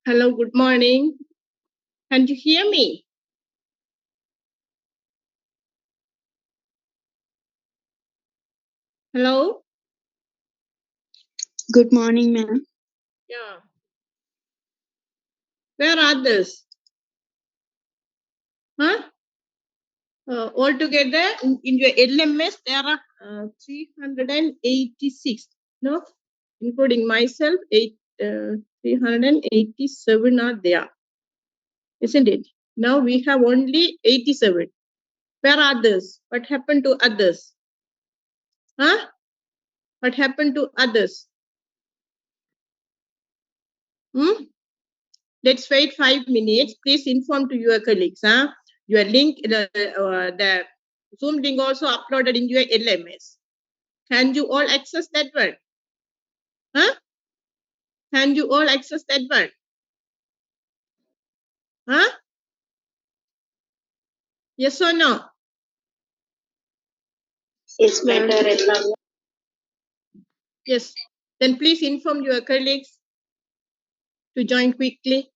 Hello, good morning. Can you hear me? Hello? Good morning, ma'am. Yeah. Where are others? Huh? Altogether, in your LMS, there are 386. No? Including myself, 387 are there. Isn't it? Now we have only 87. Where are others? What happened to others? Huh? What happened to others? Hmm? Let's wait 5 minutes. Please inform to your colleagues. Huh? Your link, the Zoom link also uploaded in your LMS. Can you all access that one? Huh? Can you all access that one? Huh? Yes or no? It's better. Yes. Then please inform your colleagues to join quickly.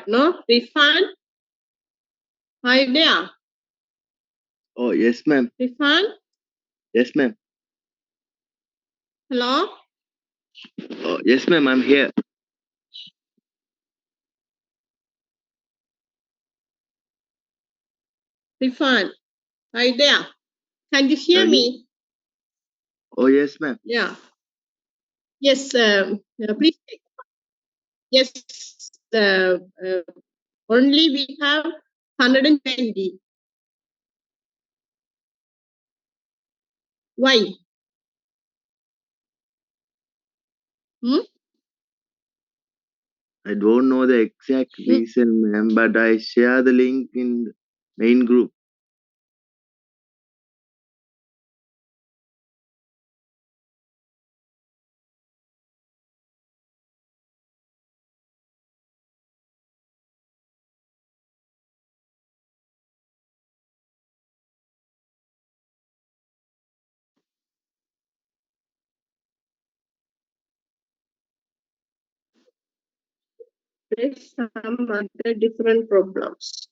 no? Rifan, are you there? Oh, yes, ma'am. Rifan, Yes, ma'am. hello? Oh, yes, ma'am. I'm here. Rifan, are you there? Can you hear me? Oh, yes, ma'am. Yeah. Yes, please. Yes, uh, uh, only we have 120. Why? Hmm? I don't know the exact Hmm? reason, ma'am, but I share the link in the main group. There's some other different problems.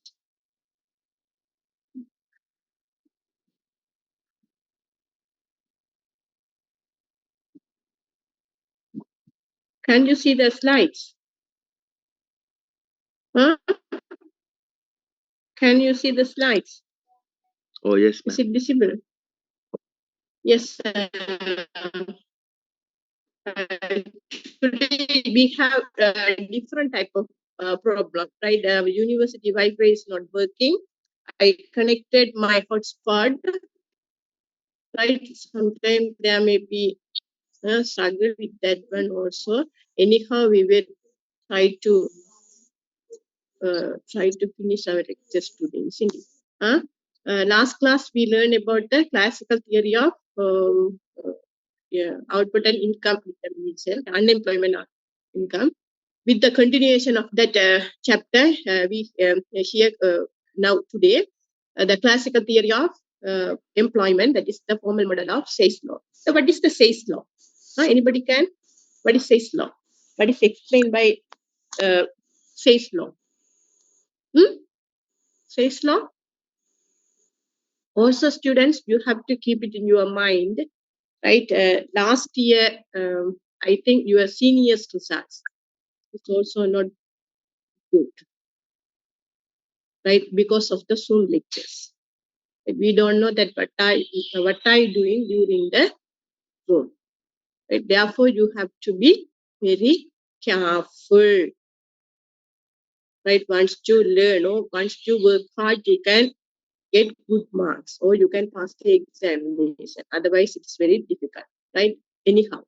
Can you see the slides? Huh? Can you see the slides? Oh, yes, Is ma'am. it visible? Yes. Today we have different type of problem, right? University Wi-Fi is not working. I connected my hotspot, right? Sometimes there may be struggle with that one also. Anyhow, we will try to finish our lectures today, isn't it? Last class we learned about the classical theory of output and income determination, unemployment income. With the continuation of that chapter, we here now today the classical theory of employment, that is the formal model of Say's law. So, what is the Say's law? Anybody can? What is Say's law? What is explained by Say's law? Say's law? Also, students, you have to keep it in your mind, right? Last year, I think your seniors' results is also not good, right? Because of the Zoom lectures. We don't know that what I doing during the Zoom. Right? Therefore, you have to be very careful, right? Once you learn or once you work hard, you can get good marks or you can pass the examination. Otherwise, it's very difficult, right? Anyhow,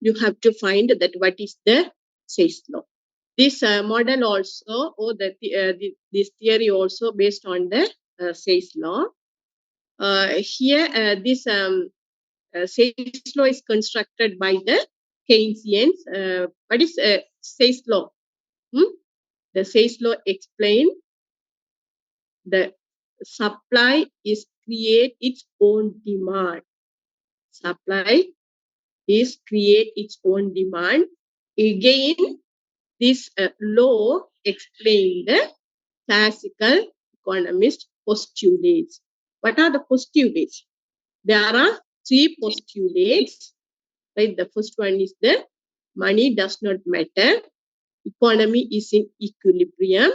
you have to find that what is the Say's law. This model also, or this theory also based on the Say's law. Here, this Say's law is constructed by the Keynesians. What is Say's law? The Say's law explain the supply is create its own demand. Supply is create its own demand. Again, this law explain the classical economist postulates. What are the postulates? There are three postulates. Right? The first one is the money does not matter. Economy is in equilibrium.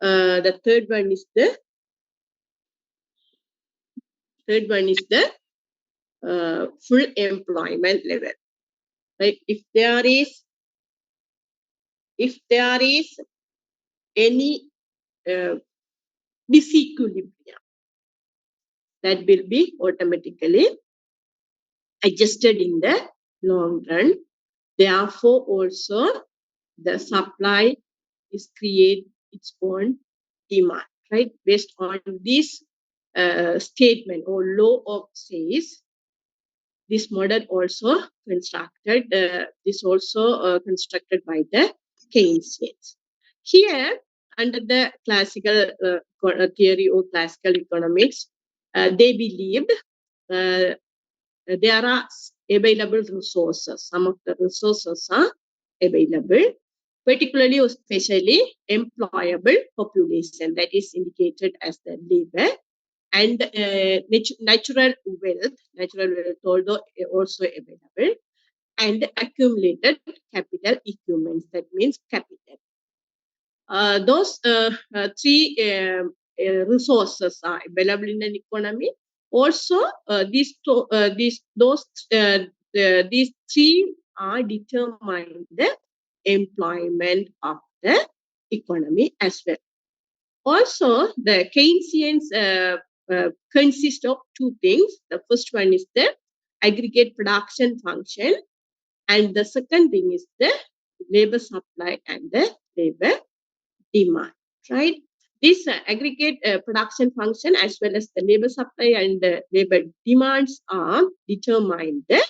The third one is the full employment level. Right? If there is any disequilibrium, that will be automatically adjusted in the long run. Therefore, also the supply is create its own demand, right? Based on this statement or law of Say's, this model also constructed. This also constructed by the Keynesians. Here, under the classical theory or classical economics, they believed uh, there are available resources. Some of the resources are available. particularly or especially employable population, that is indicated as the labor, and natural wealth although also available, and accumulated capital equivalents, that means capital. Those three resources are available in an economy. Also, these three are determine the employment of the economy as well. Also, the Keynesians consist of two things. The first one is the aggregate production function, and the second thing is the labor supply and the labor demand, right? This aggregate production function as well as the labor supply and the labor demands are determine the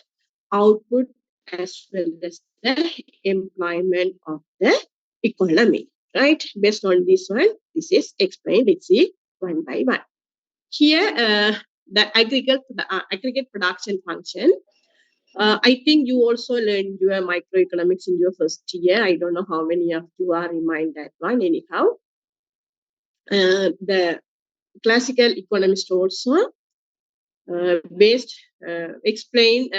output as well as the employment of the economy, right? Based on this one, this is explained. Let's see one by one. Here, the aggregate production function. I think you also learned your microeconomics in your first year. I don't know how many of you are remind that one. Anyhow, the classical economists also based explain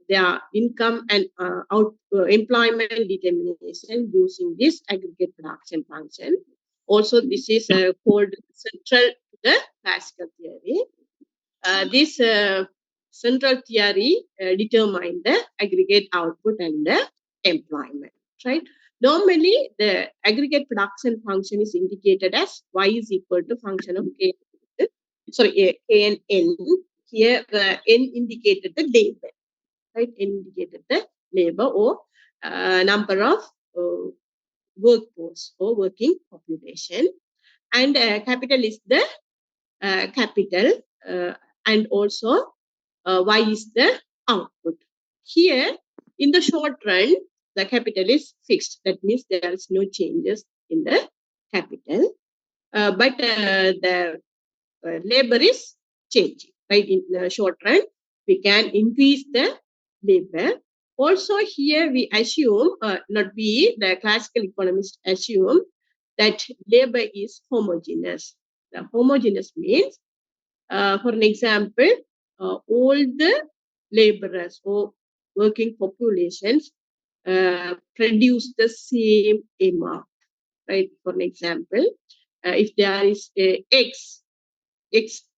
their income and employment determination using this aggregate production function. Also, this is called central to the classical theory. This central theory determine the aggregate output and the employment, right? Normally, the aggregate production function is indicated as y is equal to function of k. Sorry, k and n. Here, n indicated the labor, right? N indicated the labor or number of workforce or working population, and capital is the capital, and also y is the output. Here, in the short run, the capital is fixed. That means there is no changes in the capital, but the labor is changing, right? In the short run, we can increase the labor. Also, here we assume, not we, the classical economists assume that labor is homogeneous. The homogeneous means, for an example, all the laborers or working populations produce the same amount, right? For an example, if there is a X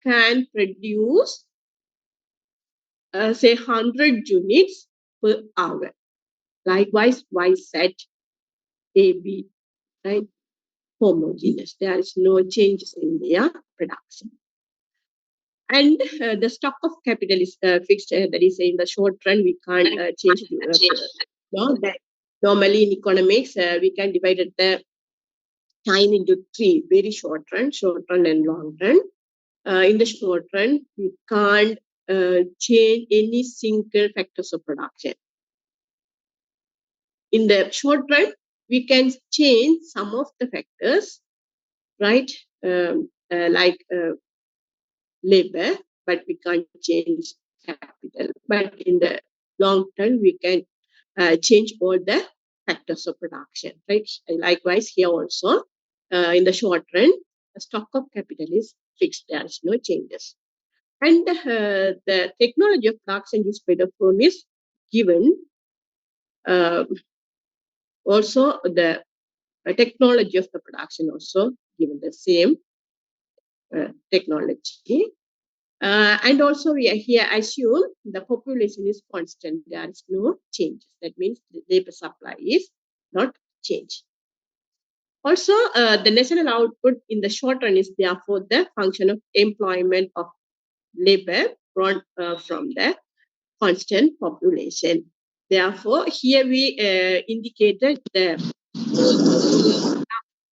can produce, say, 100 units per hour. Likewise, Y set AB, right? Homogeneous. There is no changes in their production. And the stock of capital is fixed. That is, in the short run, we can't change no, that. Normally, in economics, we can divide the time into three: very short run, and long run. In the short run, we can't change any single factors of production. In the short run, we can change some of the factors, right? Like labor, but we can't change capital. But in the long term, we can change all the factors of production, right? Likewise, here also, in the short run, the stock of capital is fixed. There is no changes. And the technology of production used by the firm is given. Also, the technology of the production also given the same technology. And also, we are here assume the population is constant. There is no changes. That means the labor supply is not changed. Also, the national output in the short run is therefore the function of employment of labor from the constant population. Therefore, here we indicated the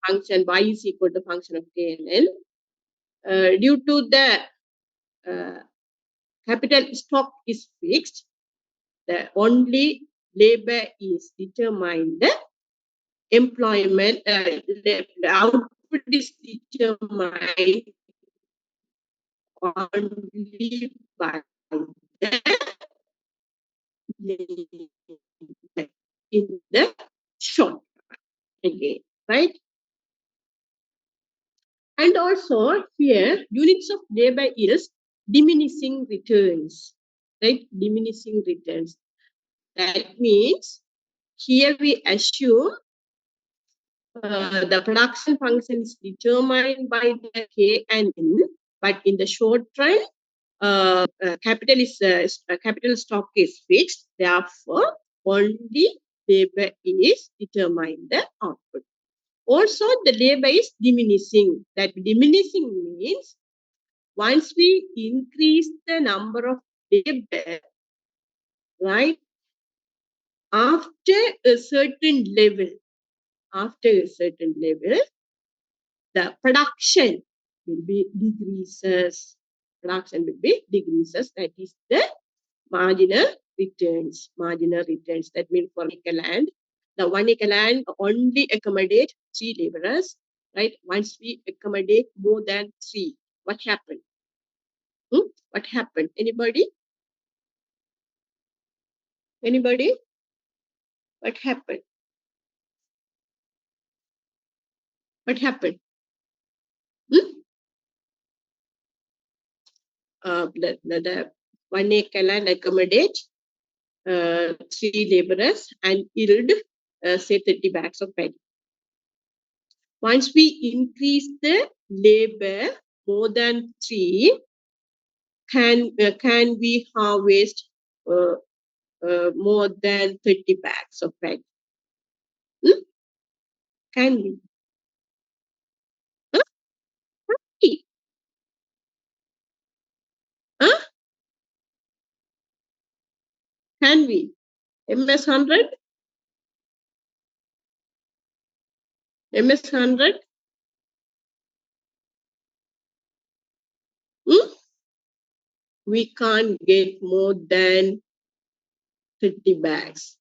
function y is equal to function of k and n. Due to the capital stock is fixed, the only labor is determined, the employment, the output is determined only by the labor in the short. again, right? And also here, units of labor is diminishing returns, right? Diminishing returns. That means here we assume the production function is determined by the K and N, but in the short run, capital stock is fixed. Therefore, only labor is determined the output. Also, the labor is diminishing. That diminishing means once we increase the number of labor, right, after a certain level, the production will be decreases. Production will be decreases. That is the marginal returns. Marginal returns. That means for acre land, the 1 acre land only accommodate 3 laborers, right? Once we accommodate more than 3, what happened? What happened? Anybody? Anybody? What happened? What happened? Hmm? The 1 acre land accommodate 3 laborers and yield say 30 bags of paddy. Once we increase the labor more than 3, can we harvest more than 30 bags of paddy? Can we? Huh? Huh? Can we? MS 100? MS 100? We can't get more than 30 bags.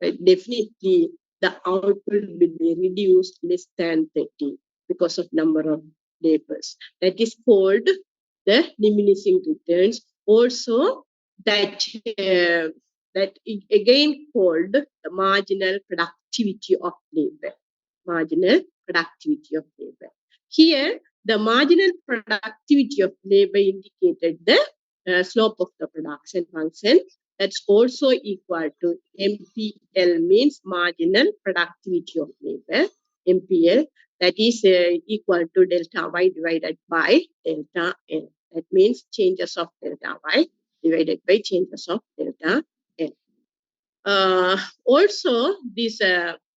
Right? Definitely, the output will be reduced less than 30 because of number of laborers. That is called the diminishing returns. Also, that again called the marginal productivity of labor. Marginal productivity of labor. Here, the marginal productivity of labor indicated the slope of the production function. That's also equal to MPL, means marginal productivity of labor. MPL, that is equal to delta Y divided by delta L. That means changes of delta Y divided by changes of delta L. Also, this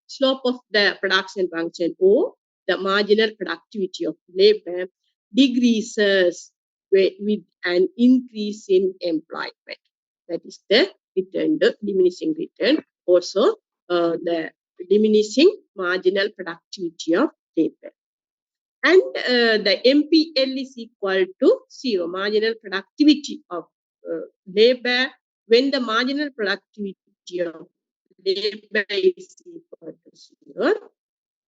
slope of the production function O, the marginal productivity of labor, decreases with an increase in employment. That is the return, the diminishing return. Also, the diminishing marginal productivity of labor. And the MPL is equal to 0, marginal productivity of labor. When the marginal productivity of labor is equal to 0,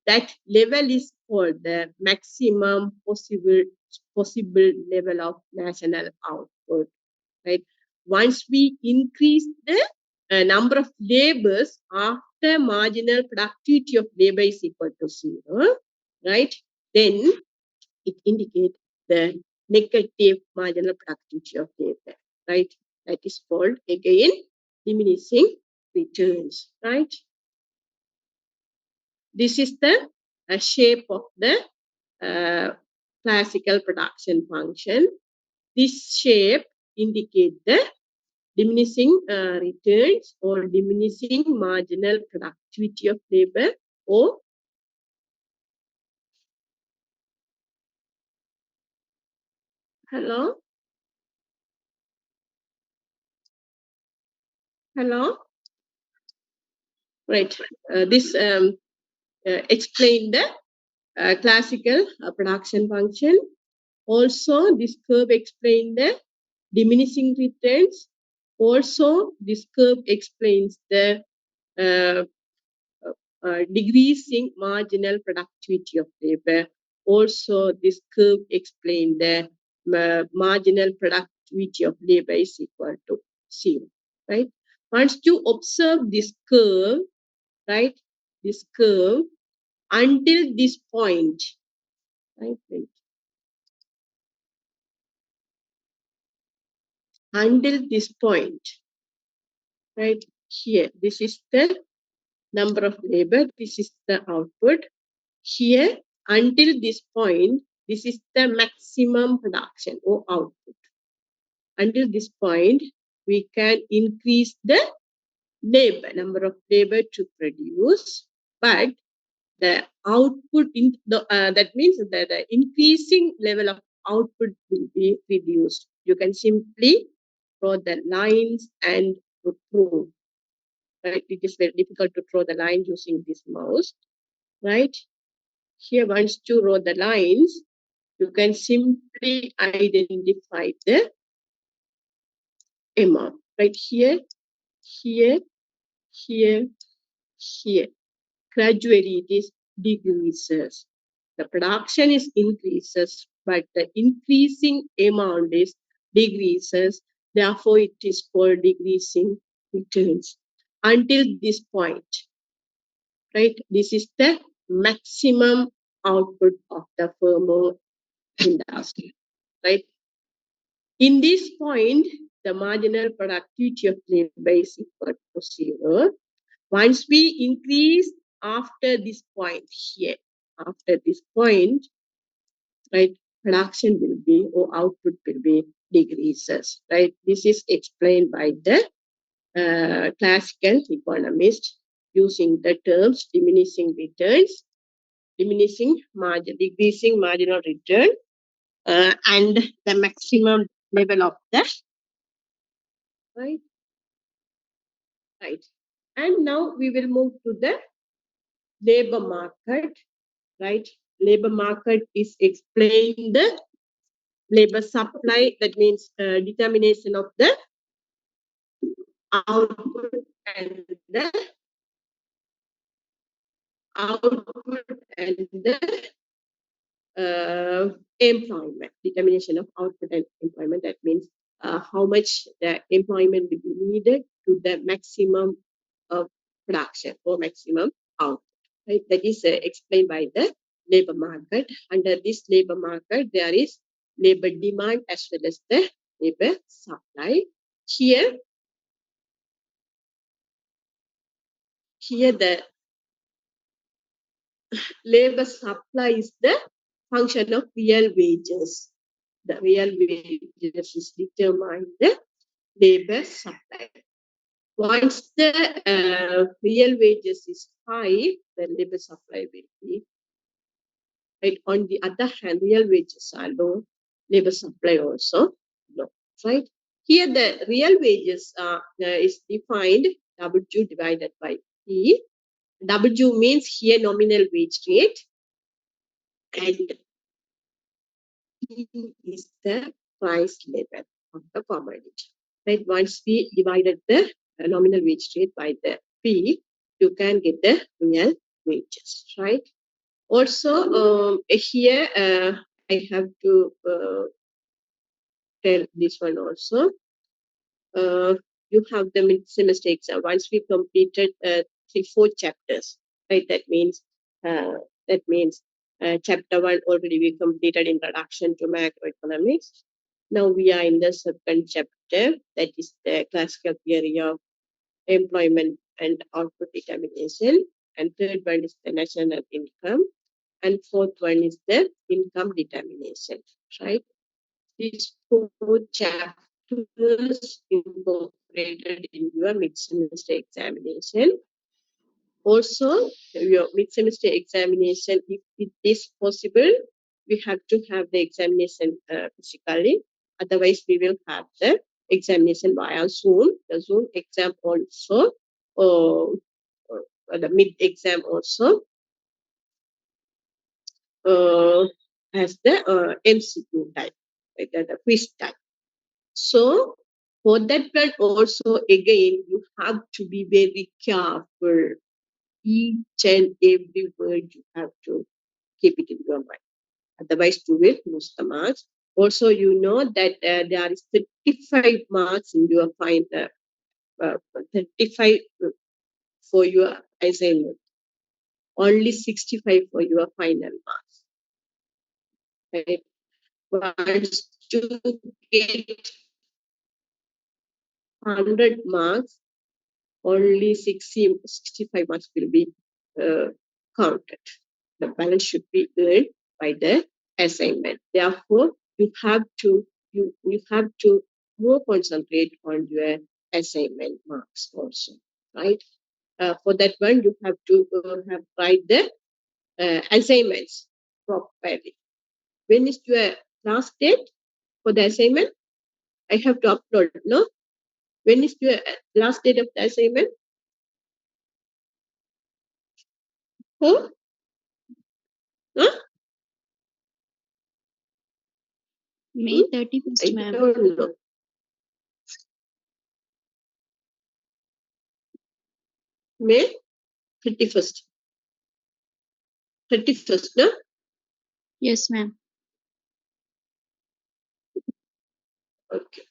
that level is called the maximum possible level of national output. Right? Once we increase the number of laborers after marginal productivity of labor is equal to 0, right? Then it indicates the negative marginal productivity of labor, right? That is called again diminishing returns, right? This is the shape of the classical production function. This shape indicates the diminishing returns or diminishing marginal productivity of labor, or hello, right? This explain the classical production function. Also, this curve explains the diminishing returns. Also, this curve explains the uh, decreasing marginal productivity of labor. Also, this curve explains the marginal productivity of labor is equal to 0. Right? Once you observe this curve, right? This curve, until this point, right? Until this point, right here, this is the number of labor, this is the output. Here, until this point, this is the maximum production or output. Until this point, we can increase the labor, number of labor to produce, but the output in the that means that the increasing level of output will be reduced. You can simply draw the lines and prove. Right? It is very difficult to draw the line using this mouse. Right? Here, once you draw the lines, you can simply identify the amount. Right here, here, here, here. Gradually, it is decreases. The production is increases, but the increasing amount is decreases. Therefore, it is called decreasing returns. Until this point, right? This is the maximum output of the firm industry, right? In this point, the marginal productivity of labor is equal to zero. Once we increase after this point here, after this point, right, production will be or output will be decreases, right? This is explained by the classical economist using the terms diminishing returns, diminishing margin, decreasing marginal return, and the maximum level of the right, right. And now we will move to the labor market, right? Labor market is explained the labor supply, that means determination of the output and the output and the employment, determination of output and employment. That means how much the employment will be needed to the maximum of production or maximum output. Right? That is explained by the labor market. Under this labor market, there is labor demand as well as the labor supply. Here the labor supply is the function of real wages. The real wages is determined the labor supply. Once the real wages is high, the labor supply will be right. On the other hand, real wages are low, labor supply also low. Right. Here, the real wages is defined W divided by P. W means here nominal wage rate, and P is the price level of the commodity. Right? Once we divided the nominal wage rate by the P, you can get the real wages. Right? Also, here I have to tell this one also. You have the mid-semester exam. Once we completed 4 chapters, right? Uh, that means chapter 1 already we completed introduction to macroeconomics. Now we are in the second chapter, that is the classical theory of employment and output determination. And third one is the national income. And fourth one is the income determination, right? These 4 chapters incorporated in your mid-semester examination. Also, your mid-semester examination, if it is possible, we have to have the examination physically. Otherwise, we will have the examination via Zoom. The Zoom exam also, or the mid-exam also, has the MCQ type, like the quiz type. So for that one also, again, you have to be very careful. Each and every word you have to keep it in your mind. Otherwise, you will lose the marks. Also, you know that there is 35 marks in your final, 35 for your assignment. only 65 for your final marks. Right? Once you get 100 marks, only 65 marks will be counted. The balance should be earned by the assignment. Therefore, you have to more concentrate on your assignment marks also, right? For that one, you have to have write the assignments properly. When is your last date for the assignment? I have to upload, no? When is your last date of the assignment? Huh? Huh? May Hmm? 31st, I ma'am. don't know. May 31st. 31st, no? Yes, ma'am. Okay.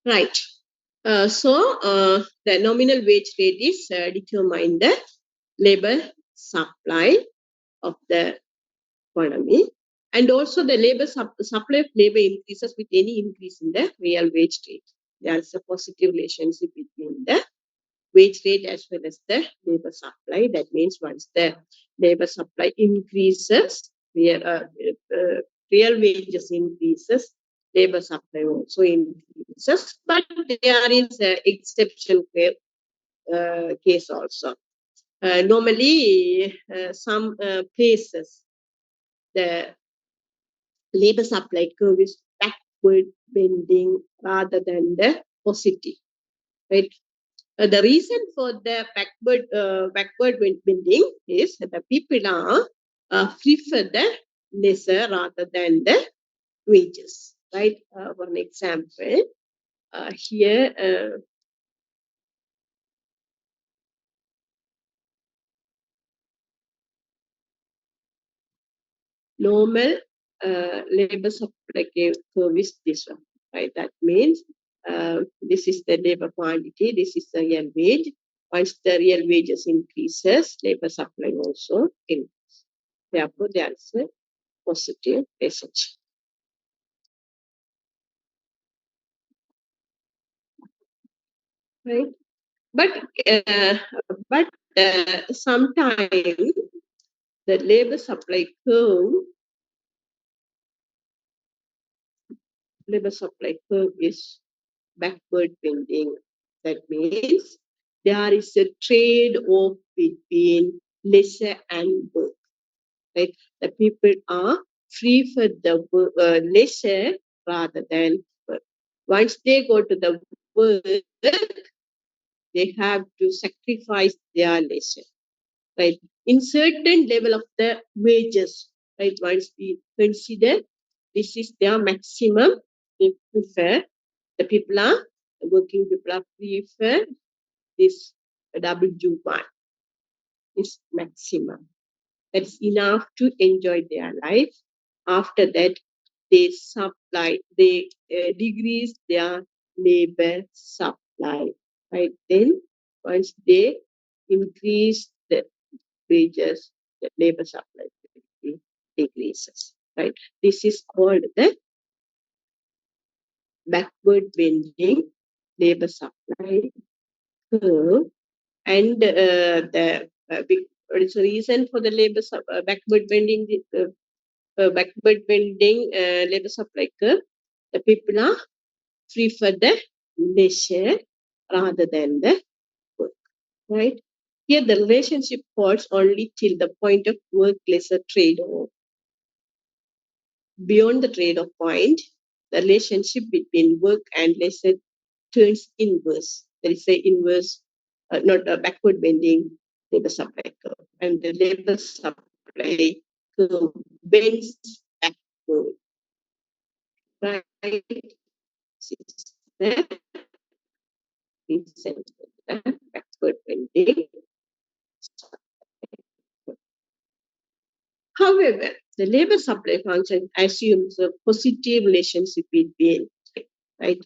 Right. The nominal wage rate is determine the labor supply of the economy, and also the supply of labor increases with any increase in the real wage rate. There is a positive relationship between the wage rate as well as the labor supply. That means once the labor supply increases, real wages increases, labor supply also increases. But there is an exception case also. Normally, some places, the labor supply curve is backward bending rather than the positive, right? The reason for the backward bending is that the people are prefer the lesser rather than the wages, right? For an example, here normal labor supply curve is this one, right? That means this is the labor quantity, this is the real wage. Once the real wages increases, labor supply also increases. Therefore, there is a positive message. Right? But uh, but sometimes the labor supply curve is backward bending. That means there is a trade-off between leisure and work. Right? The people are free for the leisure rather than work. Once they go to the work, they have to sacrifice their leisure. Right? In certain level of the wages, right? Once we consider this is their maximum, they prefer, the people are, the working people are prefer this W1 is maximum. That's enough to enjoy their life. After that, they decrease their labor supply. Right? Then, once they increase the wages, the labor supply decreases. Right? This is called the backward bending labor supply curve, and what is the reason for the backward bending labor supply curve? The people are free for the leisure rather than the work. Right? Here, the relationship holds only till the point of work lesser trade-off. Beyond the trade-off point, the relationship between work and leisure turns inverse. There is a inverse, not a backward bending labor supply curve. And the labor supply curve bends backward. Right? This is the reason for the backward bending. However, the labor supply function assumes a positive relationship between, right?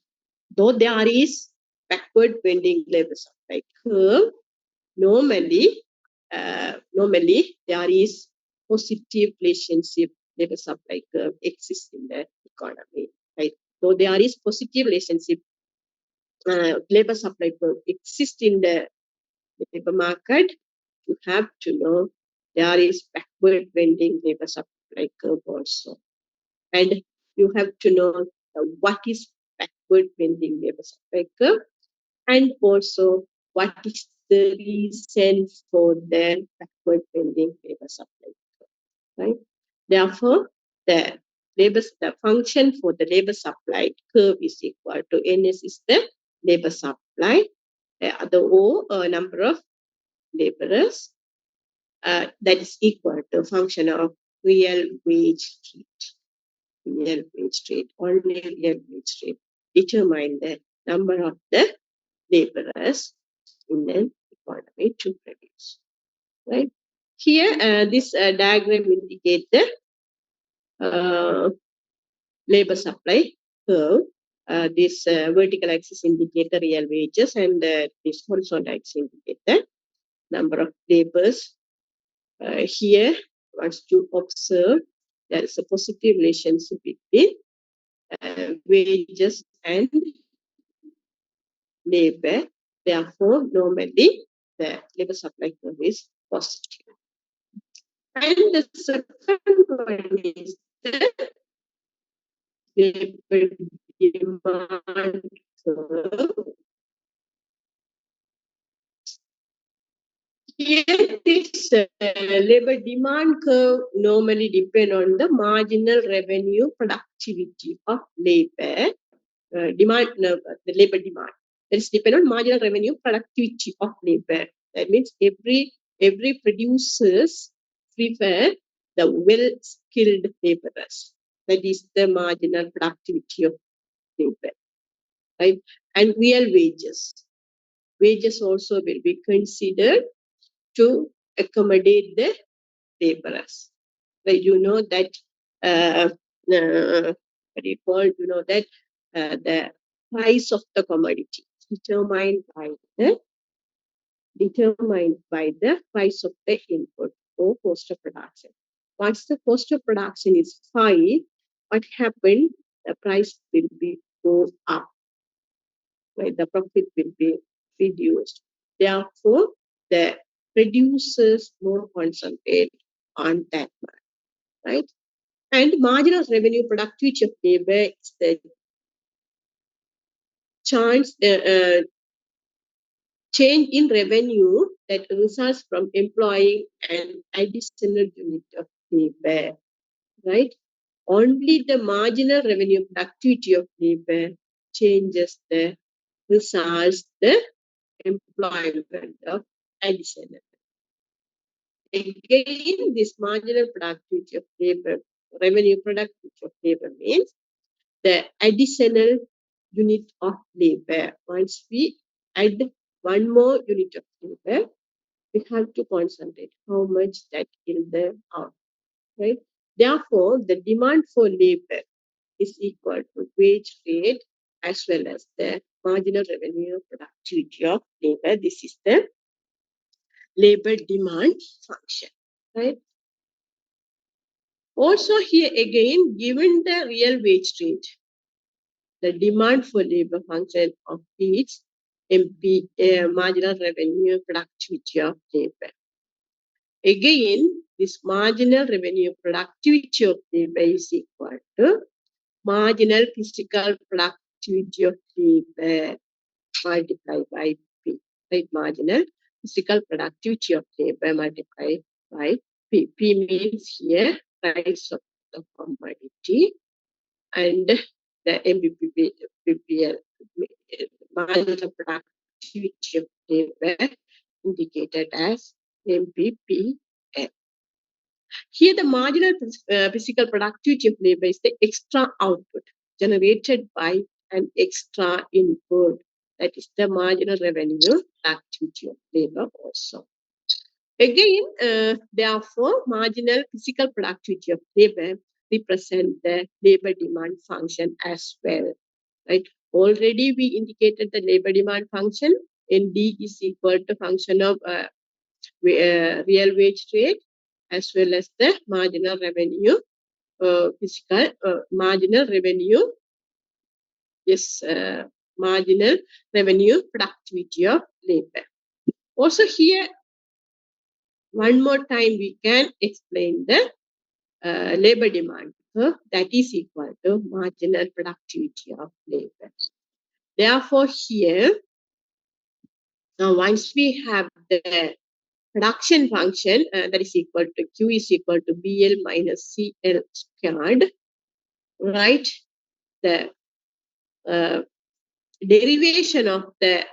Though there is backward bending labor supply curve, normally normally there is positive relationship labor supply curve exists in the economy, right? So there is positive relationship labor supply curve exists in the labor market. You have to know there is backward bending labor supply curve also, and you have to know what is backward bending labor supply curve, and also what is the reason for the backward bending labor supply curve, right? Therefore, the function for the labor supply curve is equal to NS is the labor supply, the O number of laborers, that is equal to function of real wage rate. Real wage rate, only real wage rate determine the number of the laborers in an economy to produce. Right here, this diagram indicates the labor supply curve. This vertical axis indicates the real wages, and this horizontal axis indicates the number of laborers. Here, once you observe, there is a positive relationship between wages and labor. Therefore, normally the labor supply curve is positive. And the second one is the labor demand curve. Here, this labor demand curve normally depend on the marginal revenue productivity of labor. The labor demand. That is depend on marginal revenue productivity of labor. That means every producers prefer the well-skilled laborers. That is the marginal productivity of labor, right? And real wages. Wages also will be considered to accommodate the laborers. Right? You know that what do you call? You know that the price of the commodity determined by the price of the input or cost of production. Once the cost of production is high, what happens? The price will be go up, right? The profit will be reduced. Therefore, the producers more concentrate on that one, right? And marginal revenue productivity of labor is the chance, change in revenue that results from employing an additional unit of labor, right? Only the marginal revenue productivity of labor changes the results, the employment of additional. Again, this marginal productivity of labor, revenue productivity of labor means the additional unit of labor. Once we add one more unit of labor, we have to concentrate how much that will the out, right? Therefore, the demand for labor is equal to wage rate as well as the marginal revenue productivity of labor. This is the labor demand function, right? Also here again, given the real wage rate, the demand for labor function of each marginal revenue productivity of labor. Again, this marginal revenue productivity of labor is equal to marginal physical productivity of labor multiplied by P. Right? Marginal physical productivity of labor multiplied by P. P means here price of the commodity, and the MBPPL, marginal productivity of labor indicated as MPPL. Here, the marginal physical productivity of labor is the extra output generated by an extra input. That is the marginal revenue productivity of labor also. Again, therefore, marginal physical productivity of labor represent the labor demand function as well. Right? Already we indicated the labor demand function. ND is equal to function of real wage rate as well as the marginal revenue, marginal revenue, yes, marginal revenue productivity of labor. Also here, one more time we can explain the labor demand curve that is equal to marginal productivity of labor. Therefore, here, now once we have the production function that is equal to Q is equal to BL minus CL squared, right? The derivation of the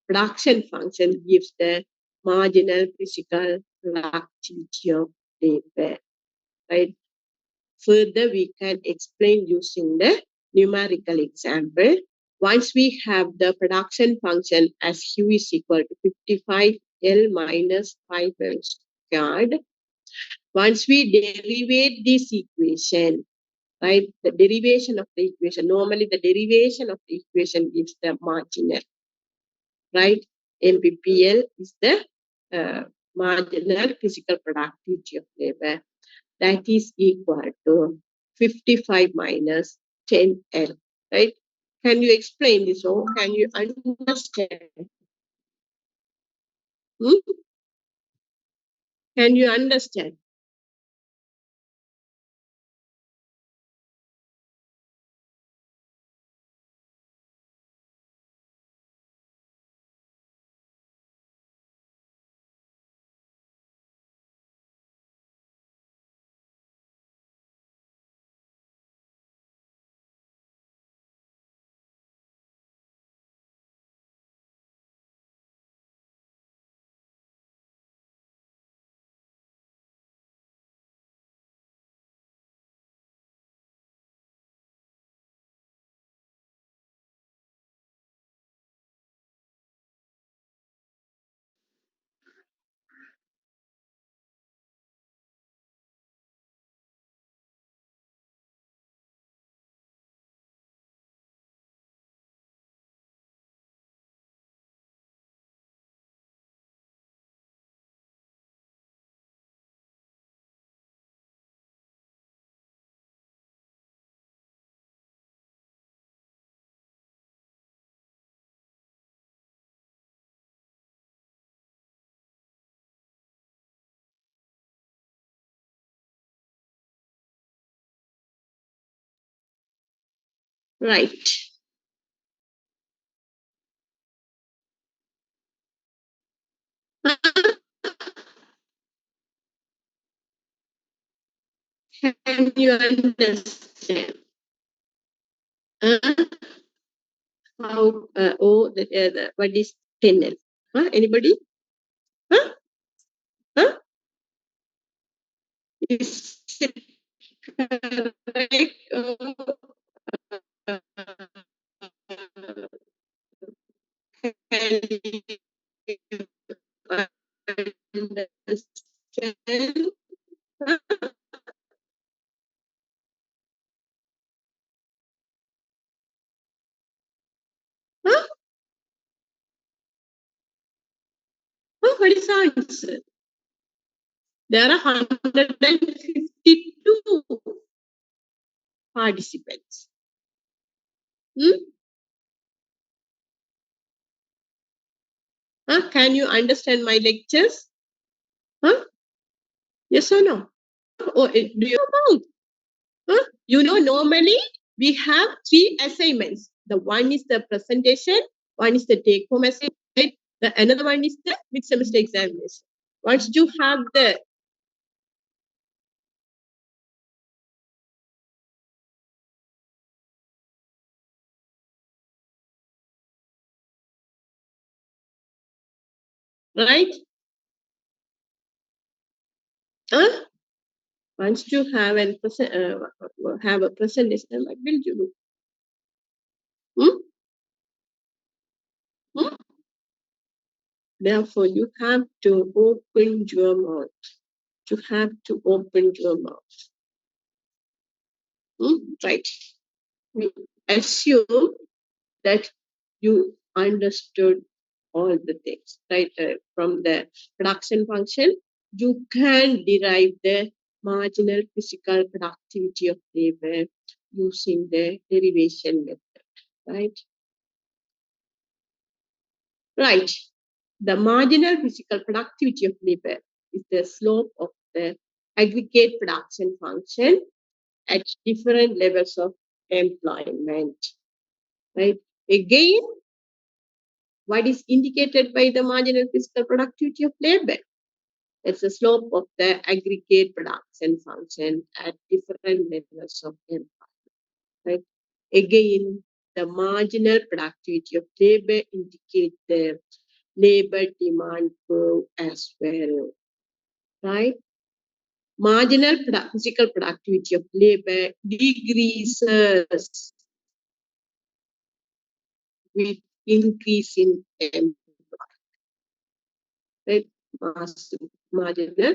production function gives the marginal physical productivity of labor, right? Further, we can explain using the numerical example. Once we have the production function as Q is equal to 55L minus 5L squared, once we derivate this equation, right, the derivation of the equation, normally the derivation of the equation gives the marginal, right? MPPL is the marginal physical productivity of labor. That is equal to 55 minus 10L, right? Can you explain this or can you understand? Hmm? Can you understand? Right. Can you understand? How, what is 10L? Anybody? Huh? Huh? Is it correct? Can you understand? Huh? Huh? What is the answer? There are 152 participants. Hmm? Can you understand my lectures? Huh? Yes or no? Oh, do you know? Huh? You know, normally we have three assignments. The one is the presentation, one is the take-home assignment, right? The another one is the mid-semester examination. Once you have the right, huh? Once you have have a presentation, what will you do? Hmm? Hmm? Therefore, you have to open your mouth. You have to open your mouth. Hmm? Right. We assume that you understood all the things, right? From the production function, you can derive the marginal physical productivity of labor using the derivation method, right? Right. The marginal physical productivity of labor is the slope of the aggregate production function at different levels of employment, right? Again, what is indicated by the marginal physical productivity of labor? It's the slope of the aggregate production function at different levels of employment, right? Again, the marginal productivity of labor indicates the labor demand curve as well, right? Marginal physical productivity of labor decreases with increase in employment, right? Marginal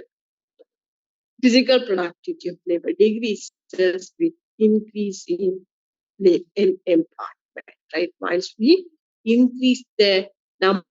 physical productivity of labor decreases with increase in employment, right? Once we increase the number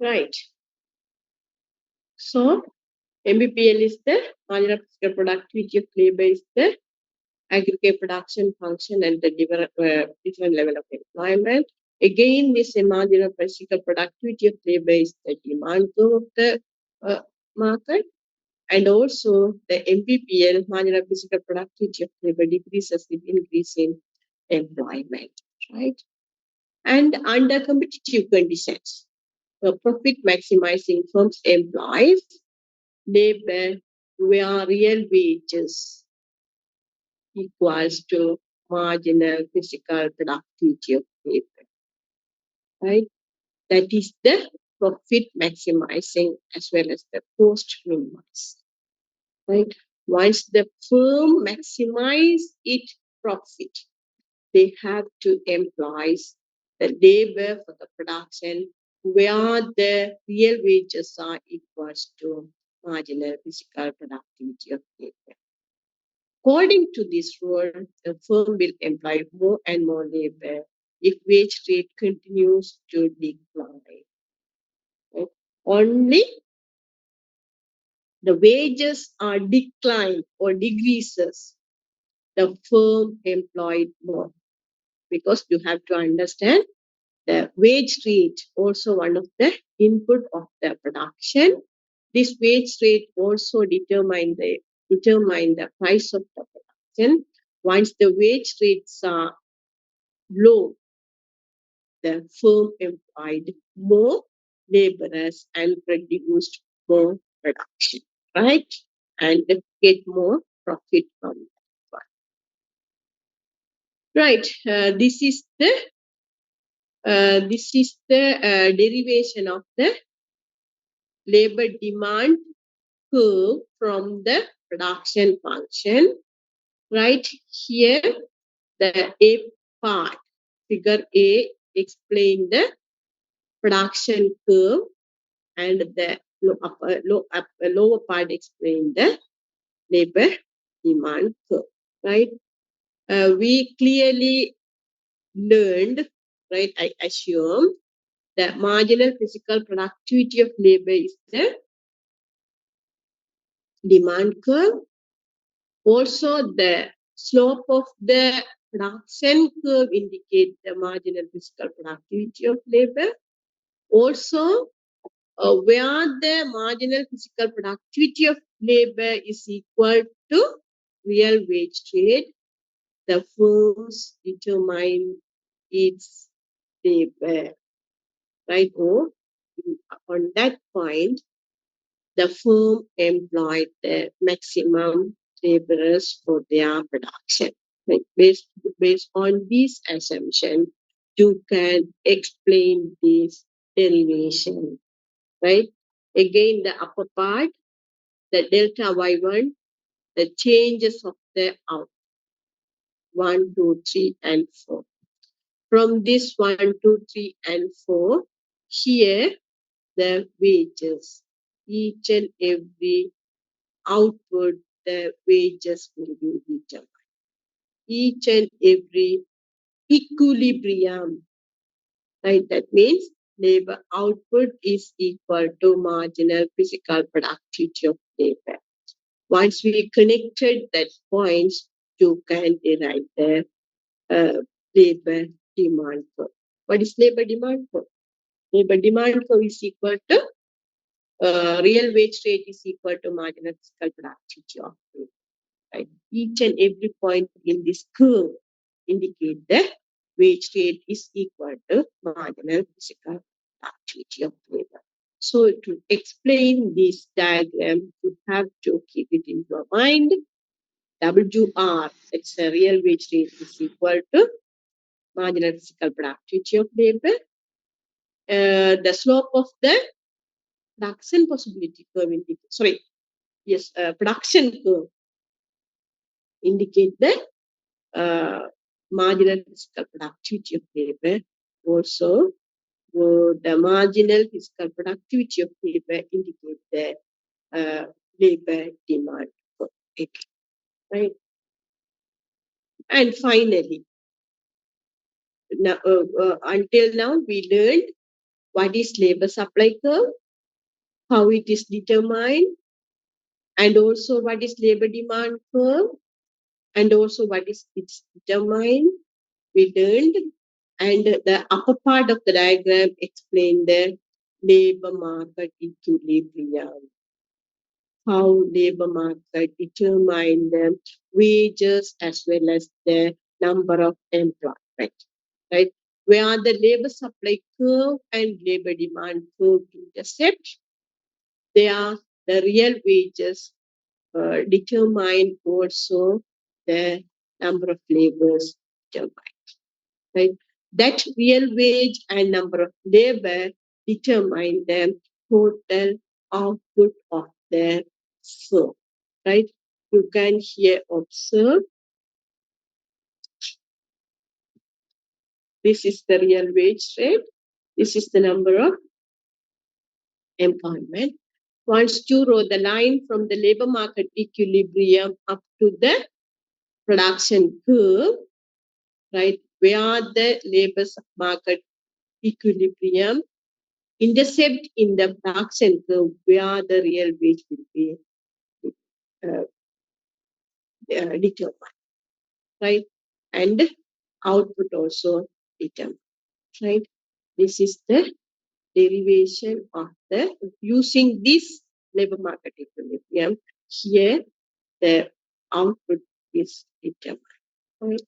right. So MBPL is the marginal physical productivity of labor is the aggregate production function and the different level of employment. Again, this marginal physical productivity of labor is the demand curve of the uh, market. And also the MPPL, marginal physical productivity of labor, decreases with increase in employment, right? And under competitive conditions, profit maximizing firms employs labor where real wages equals to marginal physical productivity of labor, right? That is the profit maximizing as well as the cost minimize, right? Once the firm maximize its profit, they have to employ the labor for the production where the real wages are equals to marginal physical productivity of labor. According to this rule, the firm will employ more and more labor if wage rate continues to decline. Right? Only the wages are declined or decreases, the firm employed more. Because you have to understand the wage rate also one of the input of the production. This wage rate also determine the price of the product. production. Once the wage rates are low, the firm employed more laborers and produced more production, right? And get more profit from that one. Right. This is the derivation of the labor demand curve from the production function. Right here, the A part, figure A, explain the production curve, and the lower part explain the labor demand curve. Right? We clearly learned, right? I assume the marginal physical productivity of labor is the demand curve. Also, the slope of the production curve indicates the marginal physical productivity of labor. Also, where the marginal physical productivity of labor is equal to real wage rate, the firms determine its labor, right? Or on that point, the firm employed the maximum laborers for their production. Like based on this assumption, you can explain this derivation, right? Again, the upper part, the delta y1, the changes of the out 1, 2, 3, and 4. From this 1, 2, 3, and 4, here the wages, each and every output, the wages will be determined. Each and every equilibrium, right? That means labor output is equal to marginal physical productivity of labor. Once we connected that points, you can derive the labor demand curve. What is labor demand curve? Labor demand curve is equal to real wage rate is equal to marginal physical productivity of labor. Right? Each and every point in this curve indicate the wage rate is equal to marginal physical activity of labor. So to explain this diagram, you have to keep it in your mind. WR, it's a real wage rate, is equal to marginal physical productivity of labor. The slope of the production possibility curve indicates, production curve indicate the marginal physical productivity of labor. Also, the marginal physical productivity of labor indicates the labor demand for it, right? And finally, until now, we learned what is labor supply curve, how it is determined, and also what is labor demand curve, and also what is its determined. We learned, and the upper part of the diagram explain the labor market equilibrium, how labor market determine the wages as well as the number of employment, right? Where the labor supply curve and labor demand curve intersect, there the real wages determine also the number of laborers determined, right? That real wage and number of labor determine the total output of the firm, right? You can here observe this is the real wage rate. This is the number of employment. Once you draw the line from the labor market equilibrium up to the production curve, right, where the labor market equilibrium intercept in the production curve where the real wage will be uh, determined, right? And output also determined, right? This is the derivation of the using this labor market equilibrium. Here, the output is determined. Right.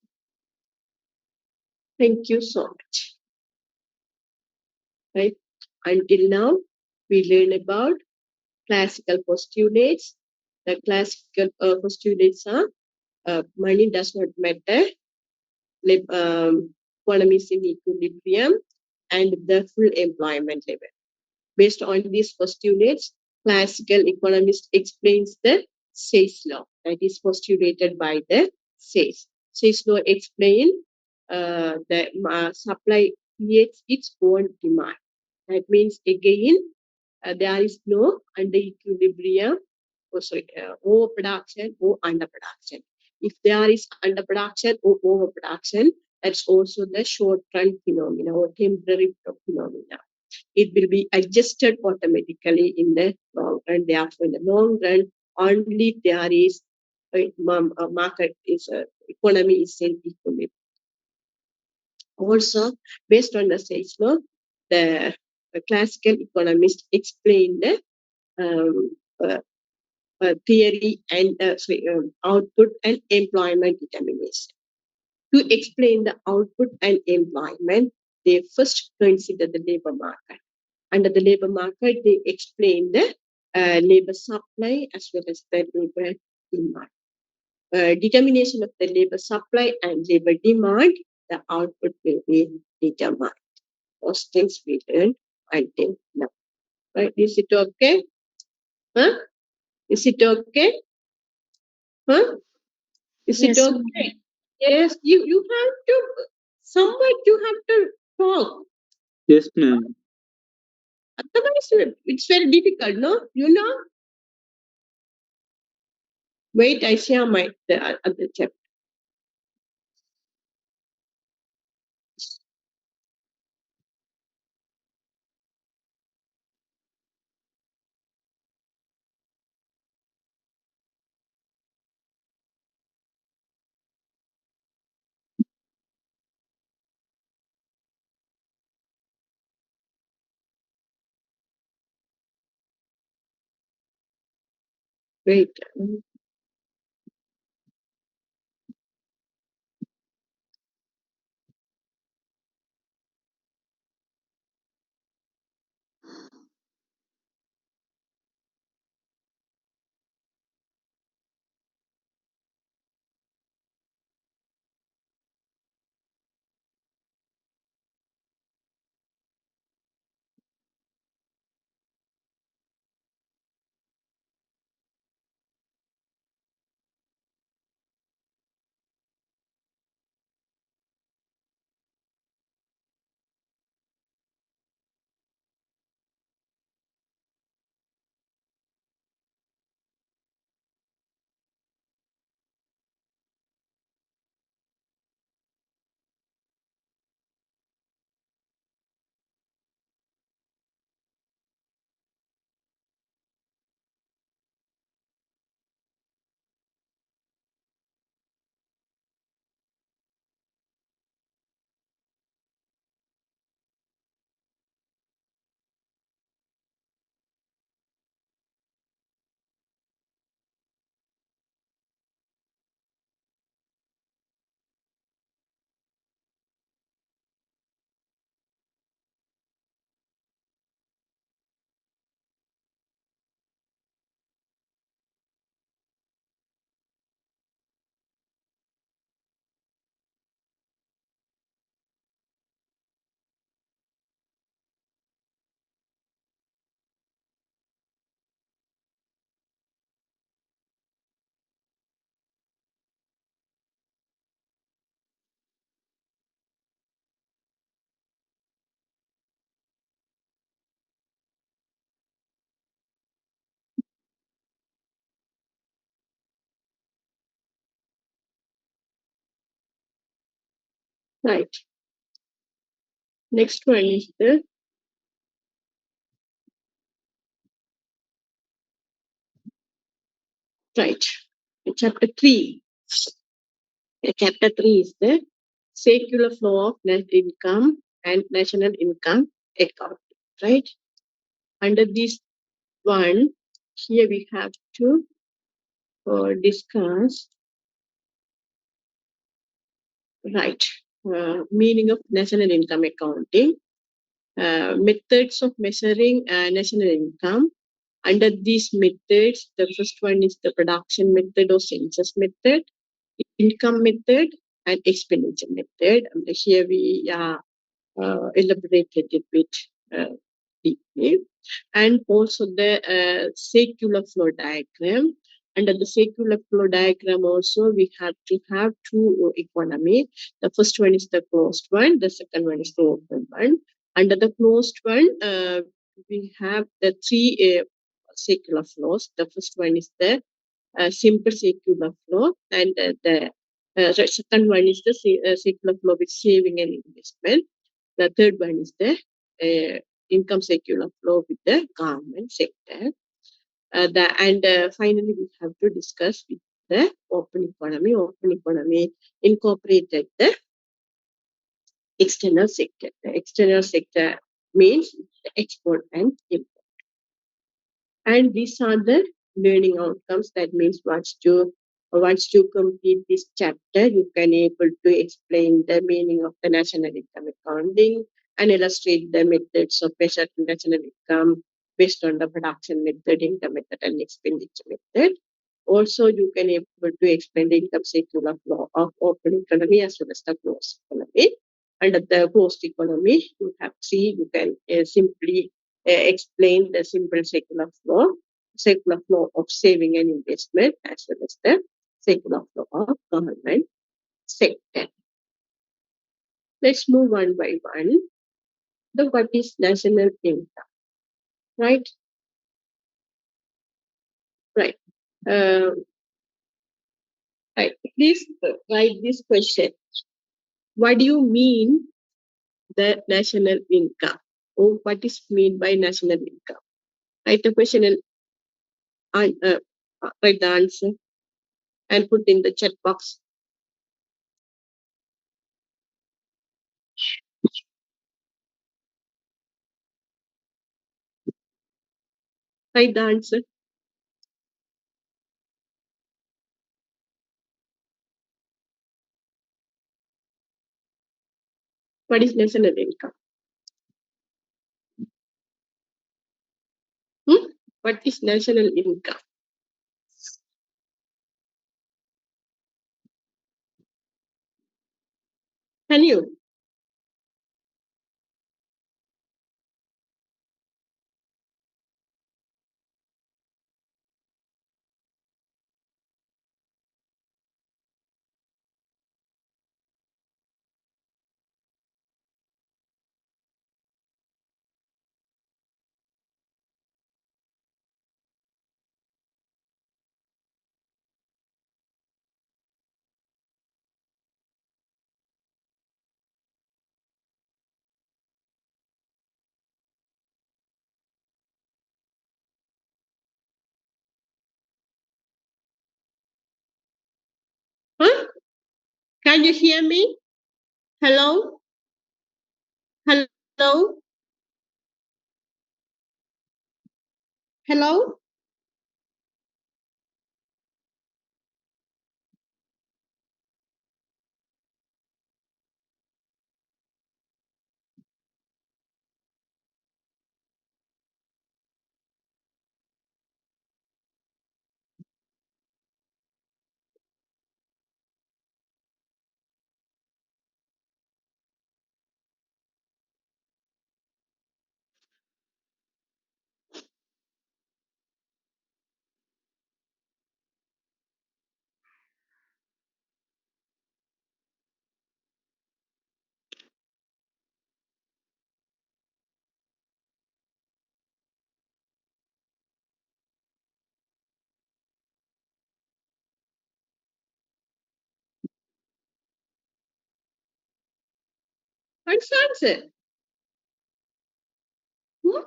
Thank you so much. Right. Until now, we learn about classical postulates. The classical postulates are money does not matter, economy is in equilibrium, and the full employment level. Based on these postulates, classical economist explains the Say's law that is postulated by the Say's. Say's law explains the supply creates its own demand. That means again there is no under equilibrium overproduction or underproduction. If there is underproduction or overproduction, that's also the short-run phenomena or temporary phenomena. It will be adjusted automatically in the long run. Therefore, in the long run, only there is a market is economy is in equilibrium. Also, based on the stage law, the classical economists explain the um, uh, theory and output and employment determination. To explain the output and employment, they first consider the labor market. Under the labor market, they explain the labor supply as well as the labor demand. Determination of the labor supply and labor demand, the output will be determined. Those things we learned until now. Right? Is it okay? Huh? Is it okay? Huh? Is it Yes, ma'am. okay? Yes, you have to, somewhat you have to talk. Yes, ma'am. Otherwise, it's very difficult, no? You know? Wait, I share my the other chapter. Wait. Right. Next one is the right. Chapter 3. Chapter 3 is the circular flow of net income and national income account. Right. Under this one, here we have to discuss Right. Meaning of national income accounting. Methods of measuring national income. Under these methods, the first one is the production method or census method, income method, and expenditure method. And here we elaborated a bit deeply. And also the circular flow diagram. Under the circular flow diagram also we have to have two economy. The first one is the closed one, the second one is the open one. Under the closed one, we have the three circular flows. The first one is the simple circular flow, and the second one is the circular flow with saving and investment. The third one is the income circular flow with the government sector. Finally, we have to discuss with the open economy. Open economy incorporated the external sector. The external sector means the export and import. And these are the learning outcomes. That means once you complete this chapter, you can able to explain the meaning of the national income accounting and illustrate the methods of measuring national income based on the production method, income method, and expenditure method. Also, you can able to explain the income circular flow of open economy as well as the closed economy. Under the closed economy, you have see you can simply explain the simple circular flow of saving and investment as well as the circular flow of government sector. Let's move one by one. The what is national income, right? Right. Uh, right. Please write this question. What do you mean the national income? Or what is mean by national income? Write the question and write the answer and put in the chat box. Write the answer. What is national income? Hmm? What is national income? Can you? Huh? Can you hear me? Hello? Hello? Hello? What's the answer? Hmm?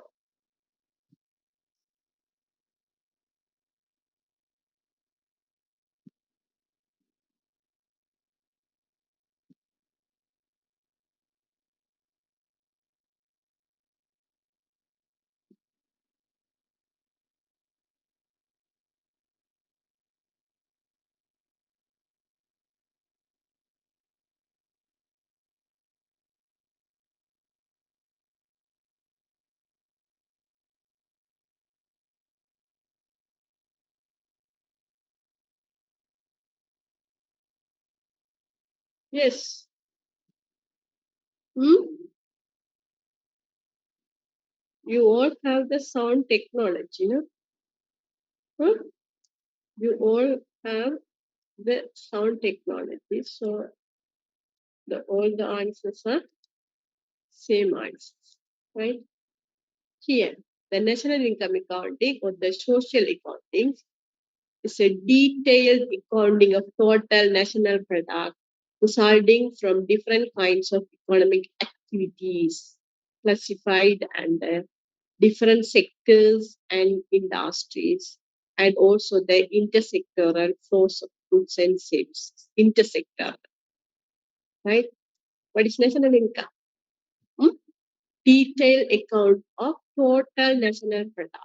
Yes. Hmm? You all have the sound technology, no? Hmm? You all have the sound technology, so all the answers are same answers, right? Here, the national income accounting or the social accounting is a detailed accounting of total national product resulting from different kinds of economic activities classified under different sectors and industries, and also the intersectoral flows of goods and services. Intersectoral, right? What is national income? Hmm? Detailed account of total national product.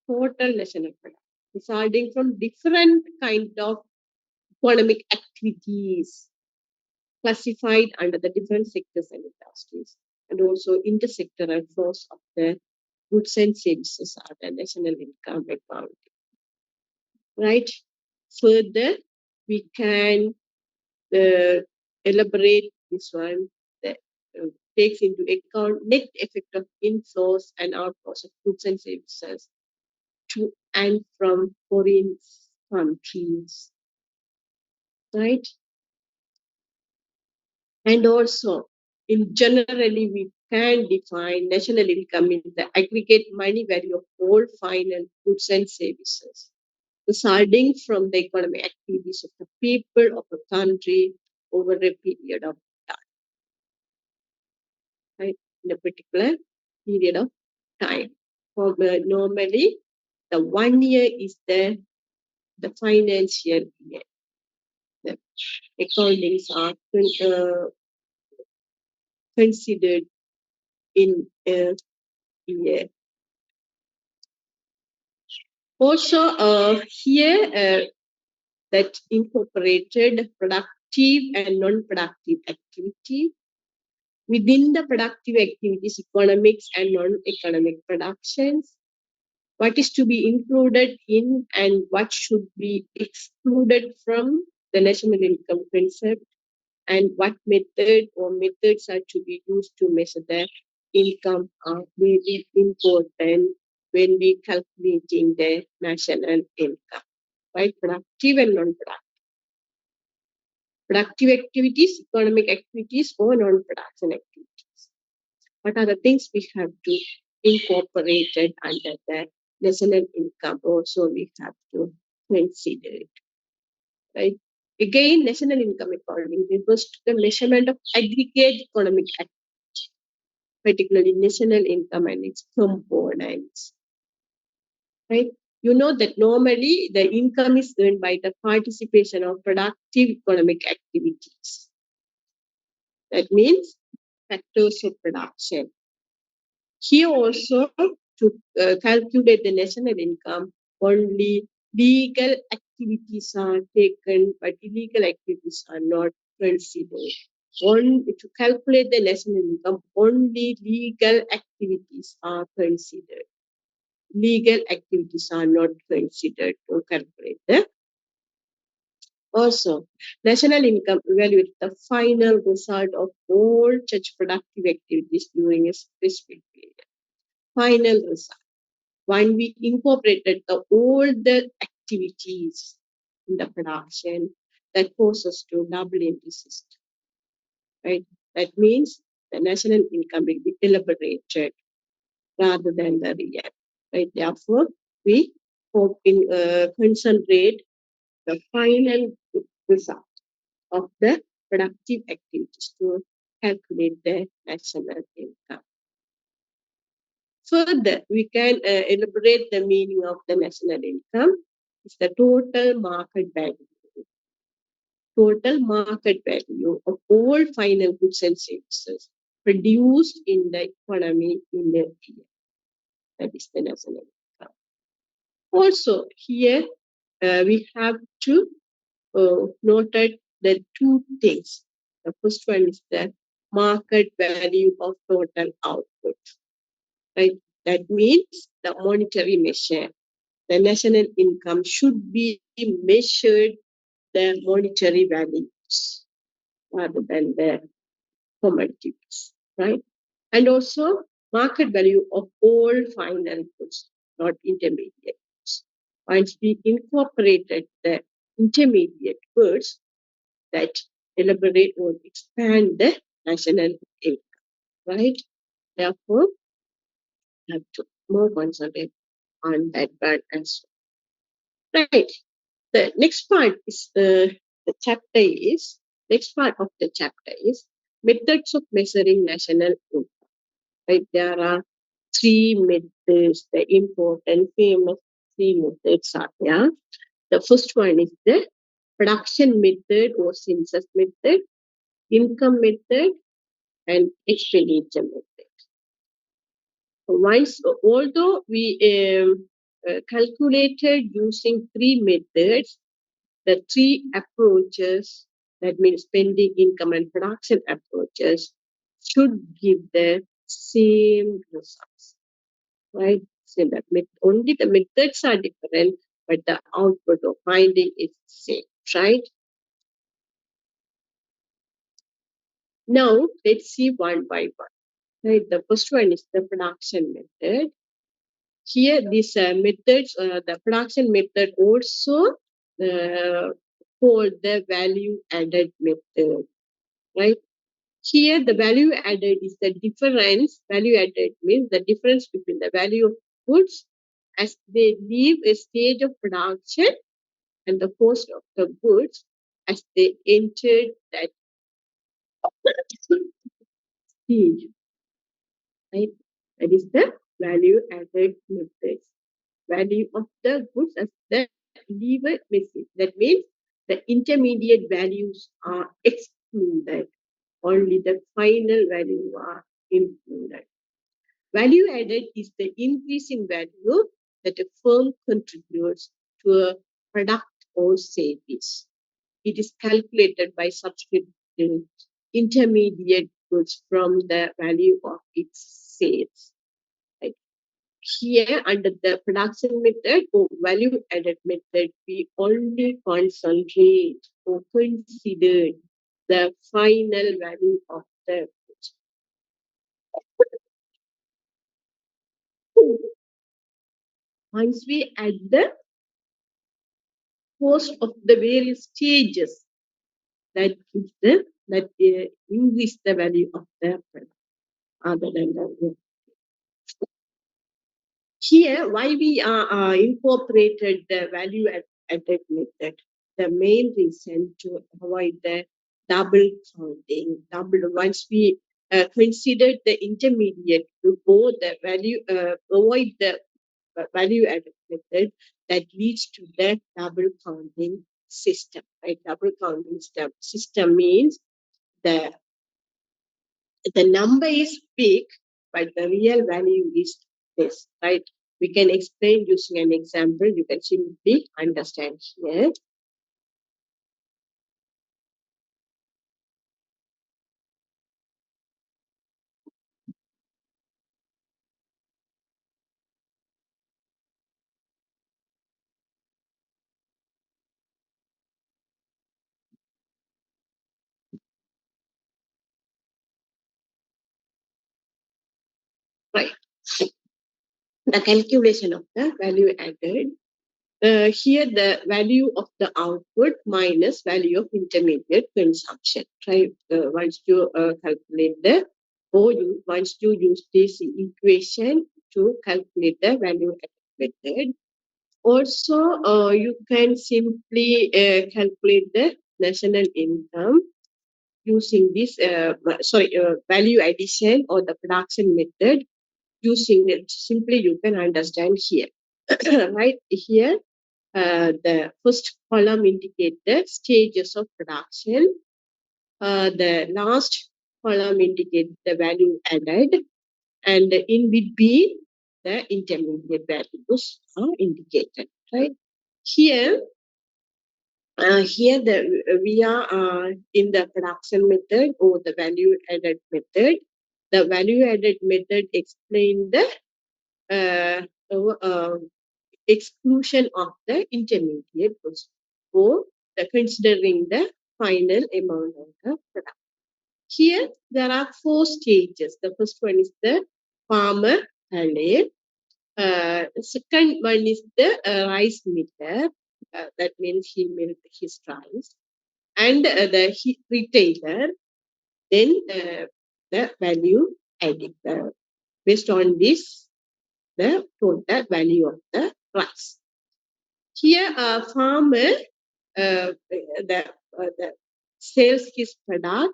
Total national product resulting from different kind of economic activities classified under the different sectors and industries, and also intersectoral flows of the goods and services are the national income account. Right? Further, we can elaborate this one that takes into account net effect of inflows and outflows of goods and services to and from foreign countries. Right? And also, in generally, we can define national income in the aggregate money value of all final goods and services resulting from the economic activities of the people of a country over a period of time, right? In a particular period of time. Normally, the 1 year is the financial year. The accountings are considered in a year. Also, here that incorporated productive and non-productive activity. Within the productive activities, economics and non-economic productions, what is to be included in and what should be excluded from the national income concept, and what method or methods are to be used to measure the income are very important when we calculating the national income, right? Productive and non-productive. Productive activities, economic activities, or non-production activities. What are the things we have to incorporate it under the national income? Also, we have to consider it, right? Again, national income accounting refers to the measurement of aggregate economic activity, particularly national income and its components, right? You know that normally the income is earned by the participation of productive economic activities. That means factors of production. Here also, to calculate the national income, only legal activities are taken, but illegal activities are not considered. To calculate the national income, only legal activities are considered. Legal activities are not considered to calculate the. Also, national income evaluates the final result of all such productive activities during a specific period. Final result. When we incorporated all the activities in the production, that causes to double entry system, right? That means the national income will be elaborated rather than the real, right? Therefore, we concentrate the final result of the productive activities to calculate the national income. Further, we can elaborate the meaning of the national income. It's the total market value. Total market value of all final goods and services produced in the economy in a year. That is the national income. Also, here we have to note the two things. The first one is the market value of total output. Right? That means the monetary measure. The national income should be measured the monetary value. goods rather than the commodities, right? And also market value of all final goods, not intermediate goods. Once we incorporated the intermediate goods, that elaborate or expand the national income, right? Therefore, we have to more concentrate on that part as well. Right. The next part is the chapter is next part of the chapter is methods of measuring national income. Right. There are three methods, the important famous three methods are there. The first one is the production method or census method, income method, and expenditure method. Once, although we calculated using three methods, the three approaches, that means spending, income, and production approaches, should give the same results, right? So that only the methods are different, but the output of finding is the same, right? Now, let's see one by one. Right? The first one is the production method. Here, these methods, the production method also called the value added method, right? Here, the value added is the difference. Value added means the difference between the value of goods as they leave a stage of production and the cost of the goods as they entered that stage, right? That is the value added method. Value of the goods as the lever message. That means the intermediate values are excluded. Only the final value are included. Value added is the increase in value that a firm contributes to a product or service. It is calculated by subtracting intermediate goods from the value of its sales. Right? Here, under the production method or value added method, we only concentrate or consider the final value of the goods. Once we add the cost of the various stages, that gives the that increase the value of the product other than the here, why we incorporated the value added method? The main reason to avoid the double counting. Once we considered the intermediate to go the value, avoid the value added method that leads to the double counting system. Right? Double counting system means the the number is big, but the real value is this, right? We can explain using an example. You can simply understand here. Right. The calculation of the value added. Here, the value of the output minus value of intermediate consumption. Right. Once you calculate the, or you once you use this equation to calculate the value added method. Also, you can simply calculate the national income using this, value addition or the production method using it. Simply, you can understand here. Right here, the first column indicates the stages of production. The last column indicates the value added, and in between, the intermediate values are indicated. Right here, we are in the production method or the value added method. The value added method explain the exclusion of the intermediate goods or the considering the final amount of the product. Here, there are 4 stages. The first one is the farmer alley. Second one is the rice miller. That means he milled his rice. And the retailer, then the value added. Based on this, the total value of the rice. Here, farmer the sales his product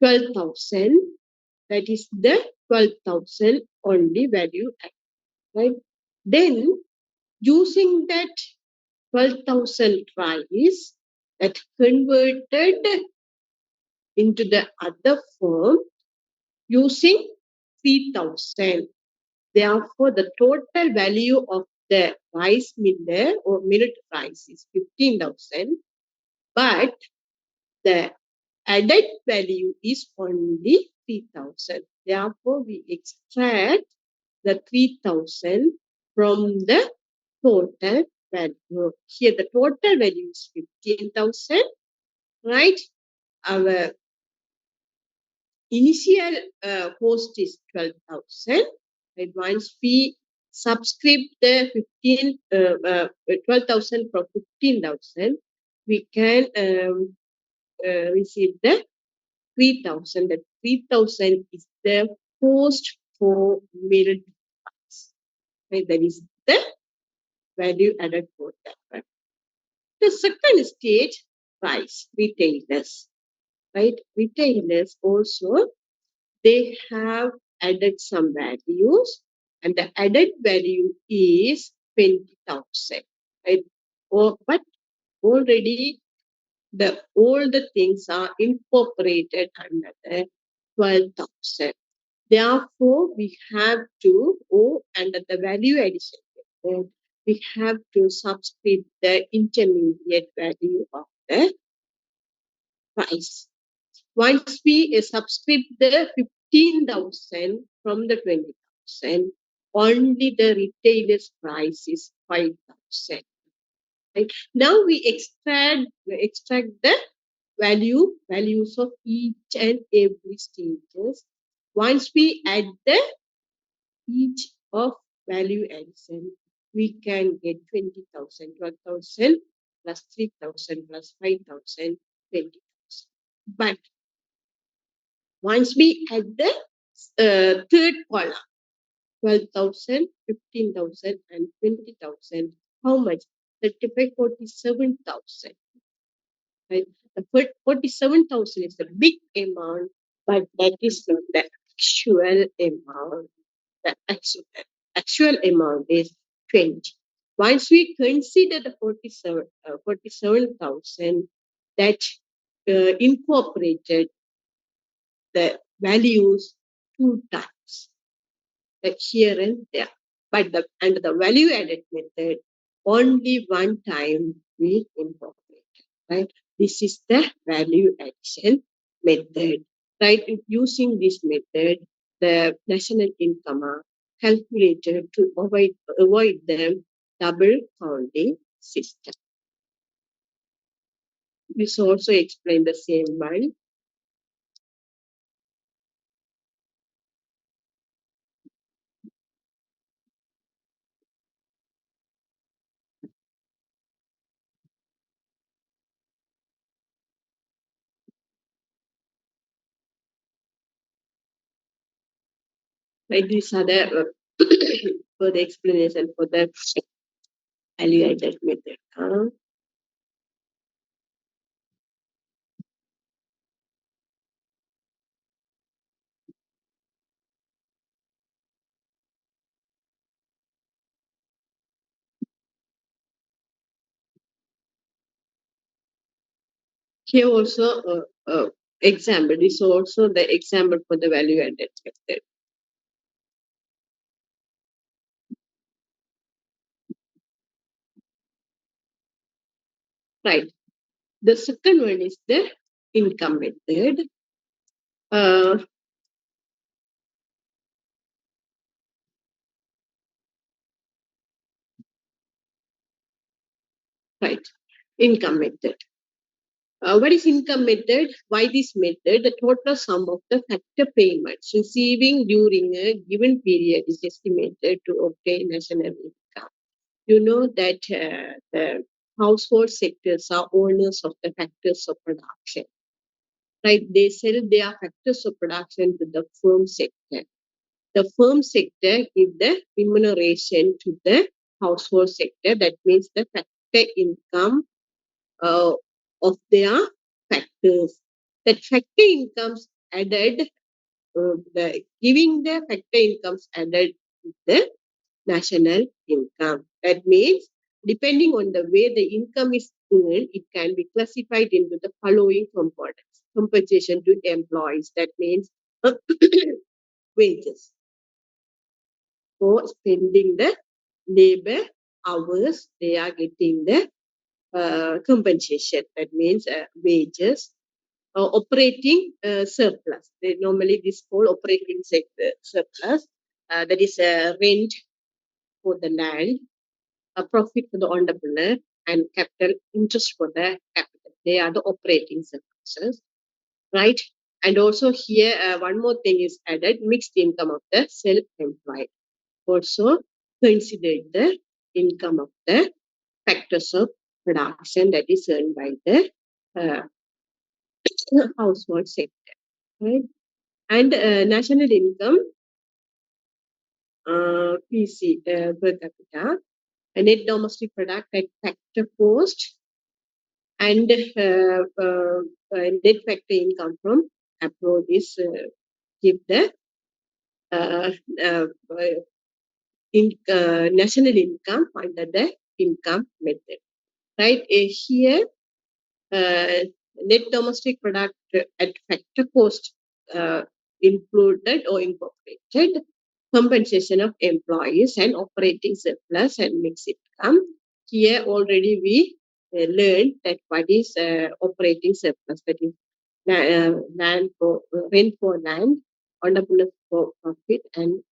12,000. That is the 12,000 only value added, right? Then using that 12,000 rice that converted into the other form using 3,000. Therefore, the total value of the rice miller or milled rice is 15,000, but the added value is only 3,000. Therefore, we extract the 3,000 from the total value. Here, the total value is 15,000, right? Our initial cost is 12,000. Right? Once we subscribe the 12,000 from 15,000, we can receive the 3,000. The 3,000 is the cost for milled rice. Right? That is the value added for that. Right? The second stage, price, retailers. Right? Retailers also, they have added some values, and the added value is 20,000. Right? But already all the things are incorporated under the 12,000. Therefore, we have to, under the value addition method, we have to subscribe the intermediate value of the price. Once we subscribe the 15,000 from the 20,000, only the retailer's price is 5,000. Right? Now we extract the values of each and every stages. Once we add the each of value addition, we can get 20,000, 12,000 plus 3,000 plus 5,000, 20,000. But once we add the third column, 12,000, 15,000, and 20,000, how much? 35, 47,000. Right? The 47,000 is a big amount, but that is not the actual amount. The actual amount is 20. Once we consider the 47,000, that incorporated the values 2 times, like here and there. But under the value added method, only 1 time we incorporate. Right? This is the value addition method. Right? Using this method, the national income are calculated to avoid the double counting system. This also explain the same one. Right? These are the for the explanation for the value added method. Here also example. This is also the example for the value added method. Right. The second one is the income method. Right. Income method. What is income method? Why this method? The total sum of the factor payments receiving during a given period is estimated to obtain national income. You know that the household sectors are owners of the factors of production, right? They sell their factors of production to the firm sector. The firm sector give the remuneration to the household sector. That means the factor income uh, of their factors. That factor incomes added, giving the factor incomes added to the national income. That means depending on the way the income is earned, it can be classified into the following components. Compensation to employees. That means wages for spending the labor hours. They are getting the compensation. That means wages. Operating surplus. They normally this whole operating sector surplus. That is rent for the land, a profit for the entrepreneur, and capital interest for the capital. They are the operating surpluses, right? And also here, one more thing is added: mixed income of the self-employed. Also considered the income of the factors of production that is earned by the uh, household sector, right? And national income, PC per capita, net domestic product at factor cost, and net factor income from abroad is give the uh, uh, national income under the income method. Right here, uh, net domestic product at factor cost included or incorporated compensation of employees and operating surplus and mixed income. Here already we learned that what is operating surplus, that is land for rent for land, entrepreneur for profit, and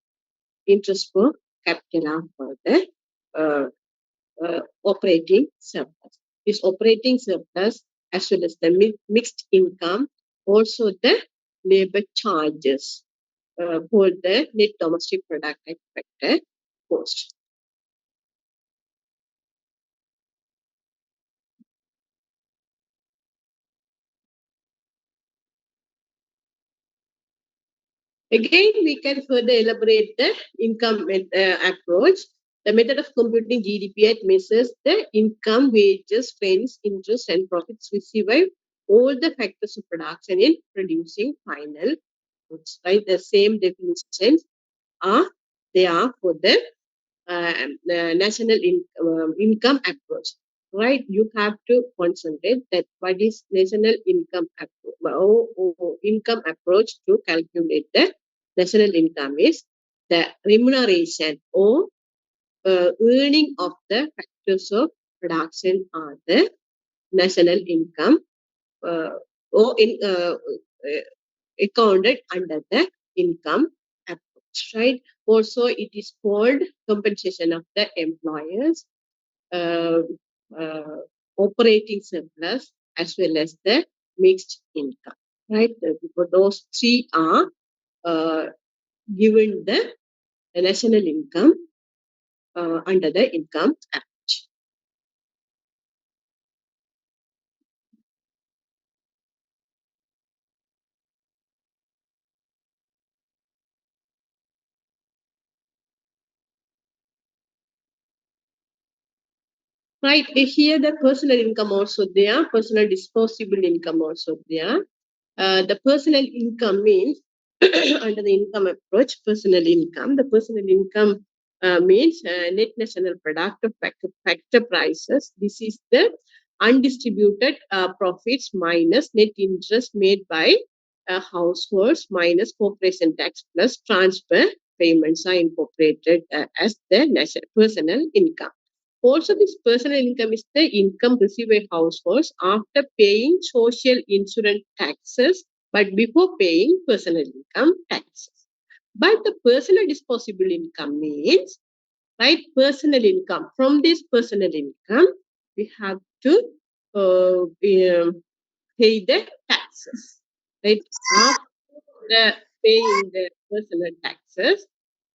interest for capital are for the uh, operating surplus. This operating surplus as well as the mixed income, also the labor charges for the net domestic product factor cost. Again, we can further elaborate the income approach. The method of computing GDP at measures the income, wages, rents, interest, and profits received by all the factors of production in producing final goods. Right, the same definitions are there for the national income approach. Right, you have to concentrate that what is national income approach or income approach to calculate the national income is the remuneration or earning of the factors of production are the national income uh, or in accounted under the income approach, right? Also, it is called compensation of the employers, uh, uh, operating surplus, as well as the mixed income, right? Because those three are uh, given the national income under the income act. Right here, the personal income also there, personal disposable income also there. The personal income means under the income approach, personal income. The personal income means net national product of factor prices. This is the undistributed profits minus net interest made by households minus corporation tax plus transfer payments are incorporated as the national personal income. Also, this personal income is the income received by households after paying social insurance taxes, but before paying personal income taxes. But the personal disposable income means, right, personal income. From this personal income, we have to pay the taxes, right? After paying the personal taxes,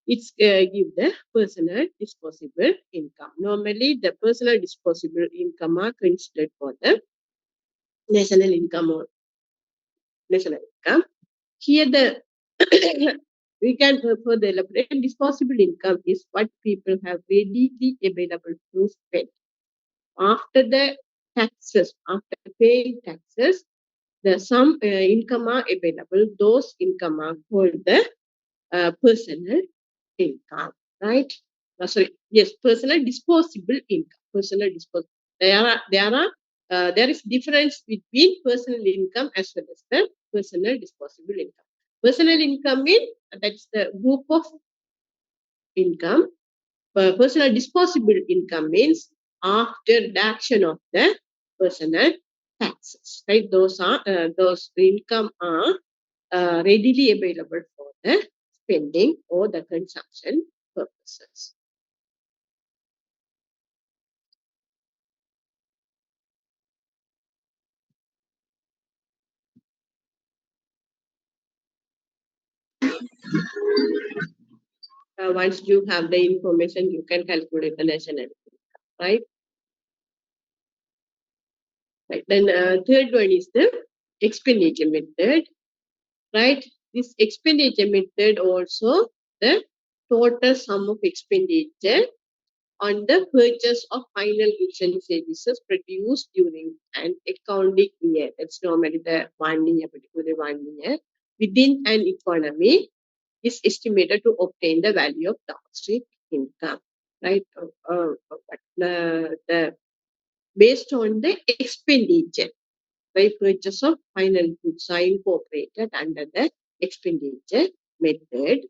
it's give the personal disposable income. Normally, the personal disposable income are considered for the national income or national income. Here, the we can further elaborate. Disposable income is what people have readily available to spend after the taxes. After paying taxes, the some income are available. Those income are called the personal income, right? Sorry, yes, personal disposable income. Personal disposable. There is difference between personal income as well as the personal disposable income. Personal income means that's the group of income. Personal disposable income means after deduction of the personal taxes, right? Those income are readily available for the spending or the consumption purposes. Once you have the information, you can calculate the national income, right? Right. Then third one is the expenditure method, right? This expenditure method also the total sum of expenditure on the purchase of final goods and services produced during an accounting year. That's normally the 1 year, particularly 1 year. Within an economy is estimated to obtain the value of domestic income, right? Based on the expenditure by purchase of final goods are incorporated under the expenditure method.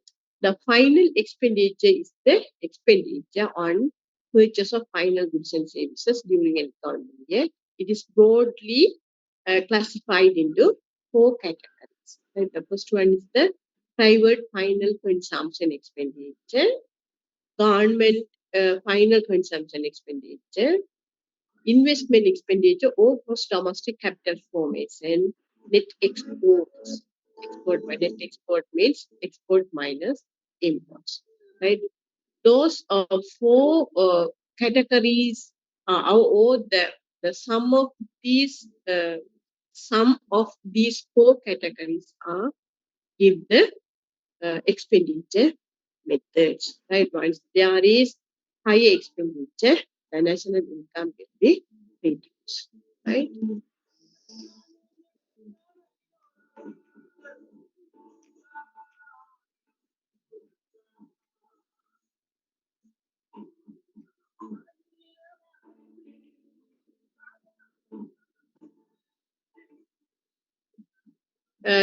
The final expenditure is the expenditure on purchase of final goods and services during an economic year. It is broadly classified into four categories. Right? The first one is the private final consumption expenditure, government final consumption expenditure, investment expenditure or gross domestic capital formation, net exports. Net export means export minus imports, right? Those four categories or the sum of these four categories are give the expenditure methods, right? Once there is higher expenditure, the national income will be reduced, right?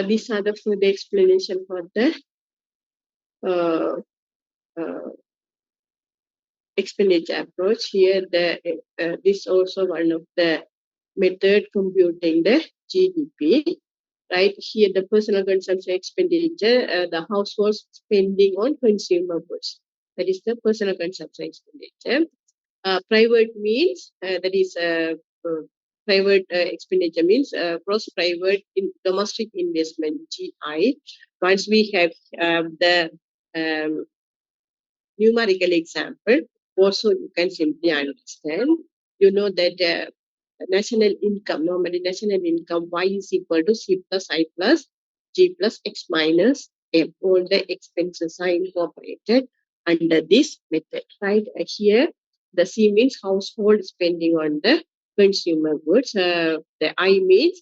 These are the further explanation for the uh, uh, expenditure approach. Here, this also one of the method computing the GDP. Right here, the personal consumption expenditure, the household spending on consumer goods. That is the personal consumption expenditure. Private means that is private expenditure means gross private in domestic investment GI. Once we have the um, numerical example, also you can simply understand. You know that national income, normally national income Y is equal to C plus I plus G plus X minus M. All the expenses are incorporated under this method, right? Here, the C means household spending on the consumer goods. The I means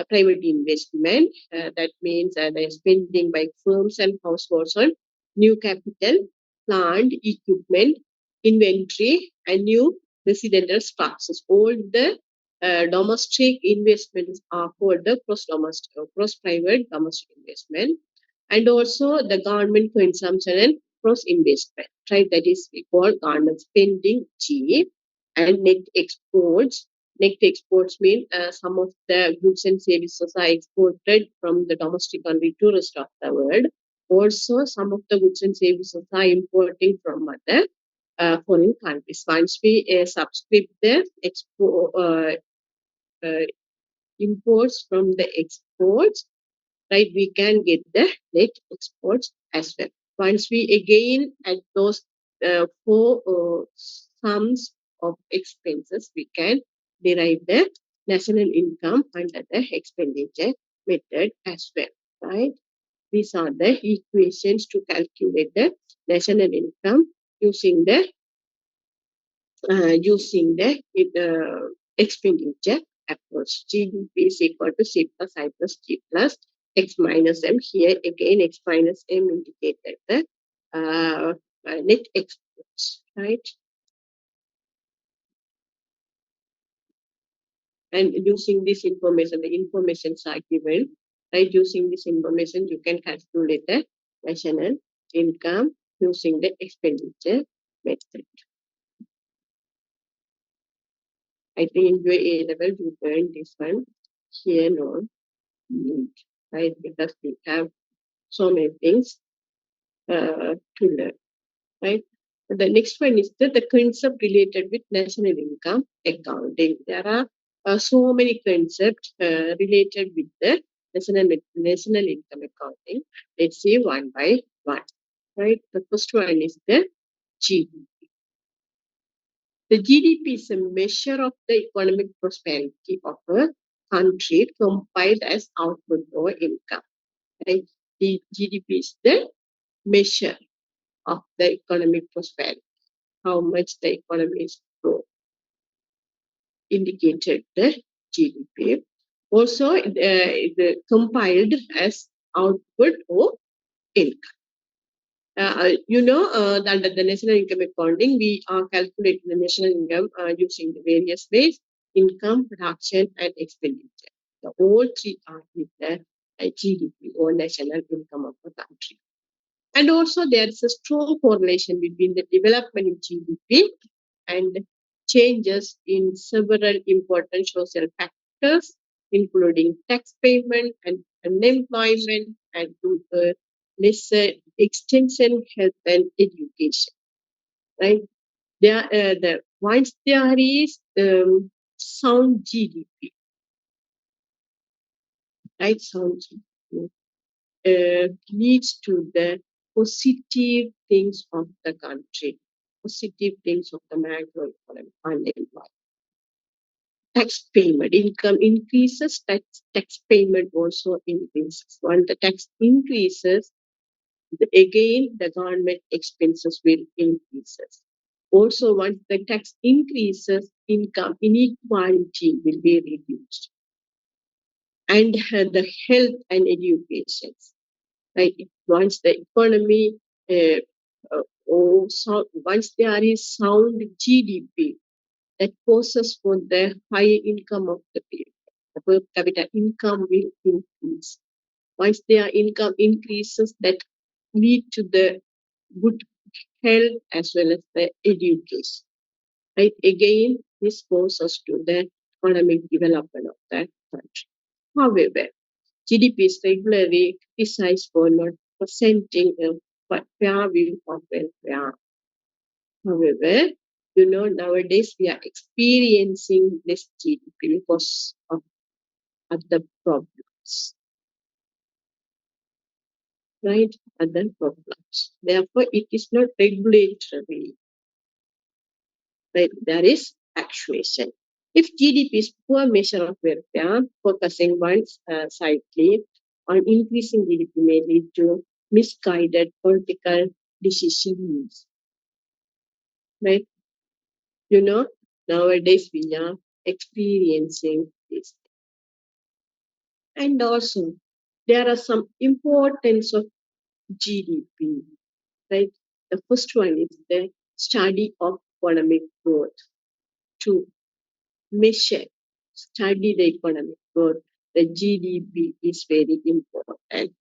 private investment. That means the spending by firms and households on new capital, plant, equipment, inventory, and new residential structures. All the domestic investments are called the cross private domestic investment, and also the government consumption and cross investment, right? That is we call government spending G, and net exports. Net exports mean some of the goods and services are exported from the domestic country to rest of the world. Also, some of the goods and services are importing from other foreign countries. Once we subscribe the imports from the exports, right, we can get the net exports as well. Once we again add those four sums of expenses, we can derive the national income under the expenditure method as well, right? These are the equations to calculate the national income using the expenditure approach. GDP is equal to C plus I plus G plus X minus M. Here again, X minus M indicated the net exports, right? And using this information, the informations are given, right? Using this information, you can calculate the national income using the expenditure method. I think in your A level, you learned this one. Here, no need, right? Because we have so many things to learn, right? The next one is the concept related with national income accounting. There are so many concepts related with the national income accounting. Let's see one by one, right? The first one is the GDP. The GDP is a measure of the economic prosperity of a country compiled as output or income. Right? The GDP is the measure of the economic prosperity, how much the economy is growing, indicated the GDP. Also, compiled as output or income. Under the national income accounting, we are calculating the national income using the various ways: income, production, and expenditure. The all three are with the GDP or national income of the country. And also, there is a strong correlation between the development in GDP and changes in several important social factors, including tax payment and unemployment, and to a lesser extension, health and education. Right? Once there is sound GDP, right? Sound GDP leads to the positive things of the country, positive things of the macroeconomy, unemployment. Tax payment, income increases, tax payment also increases. When the tax increases, again the government expenses will increases. Also, once the tax increases, income inequality will be reduced. And the health and education, right? Once the economy, once there is sound GDP, that causes for the high income of the people. The per capita income will increase. Once their income increases, that lead to the good health as well as the education. Right? Again, this causes to the economic development of that country. However, GDP is regularly criticized for not presenting a fair view of welfare. However, nowadays we are experiencing less GDP because of other problems, right? Other problems. Therefore, it is not regulatory, right? There is actuation. If GDP is poor measure of welfare, focusing once sidely on increasing GDP may lead to misguided political decisions, right? Nowadays we are experiencing this. And also, there are some importance of GDP, right? The first one is the study of economic growth. To measure, study the economic growth, the GDP is very important,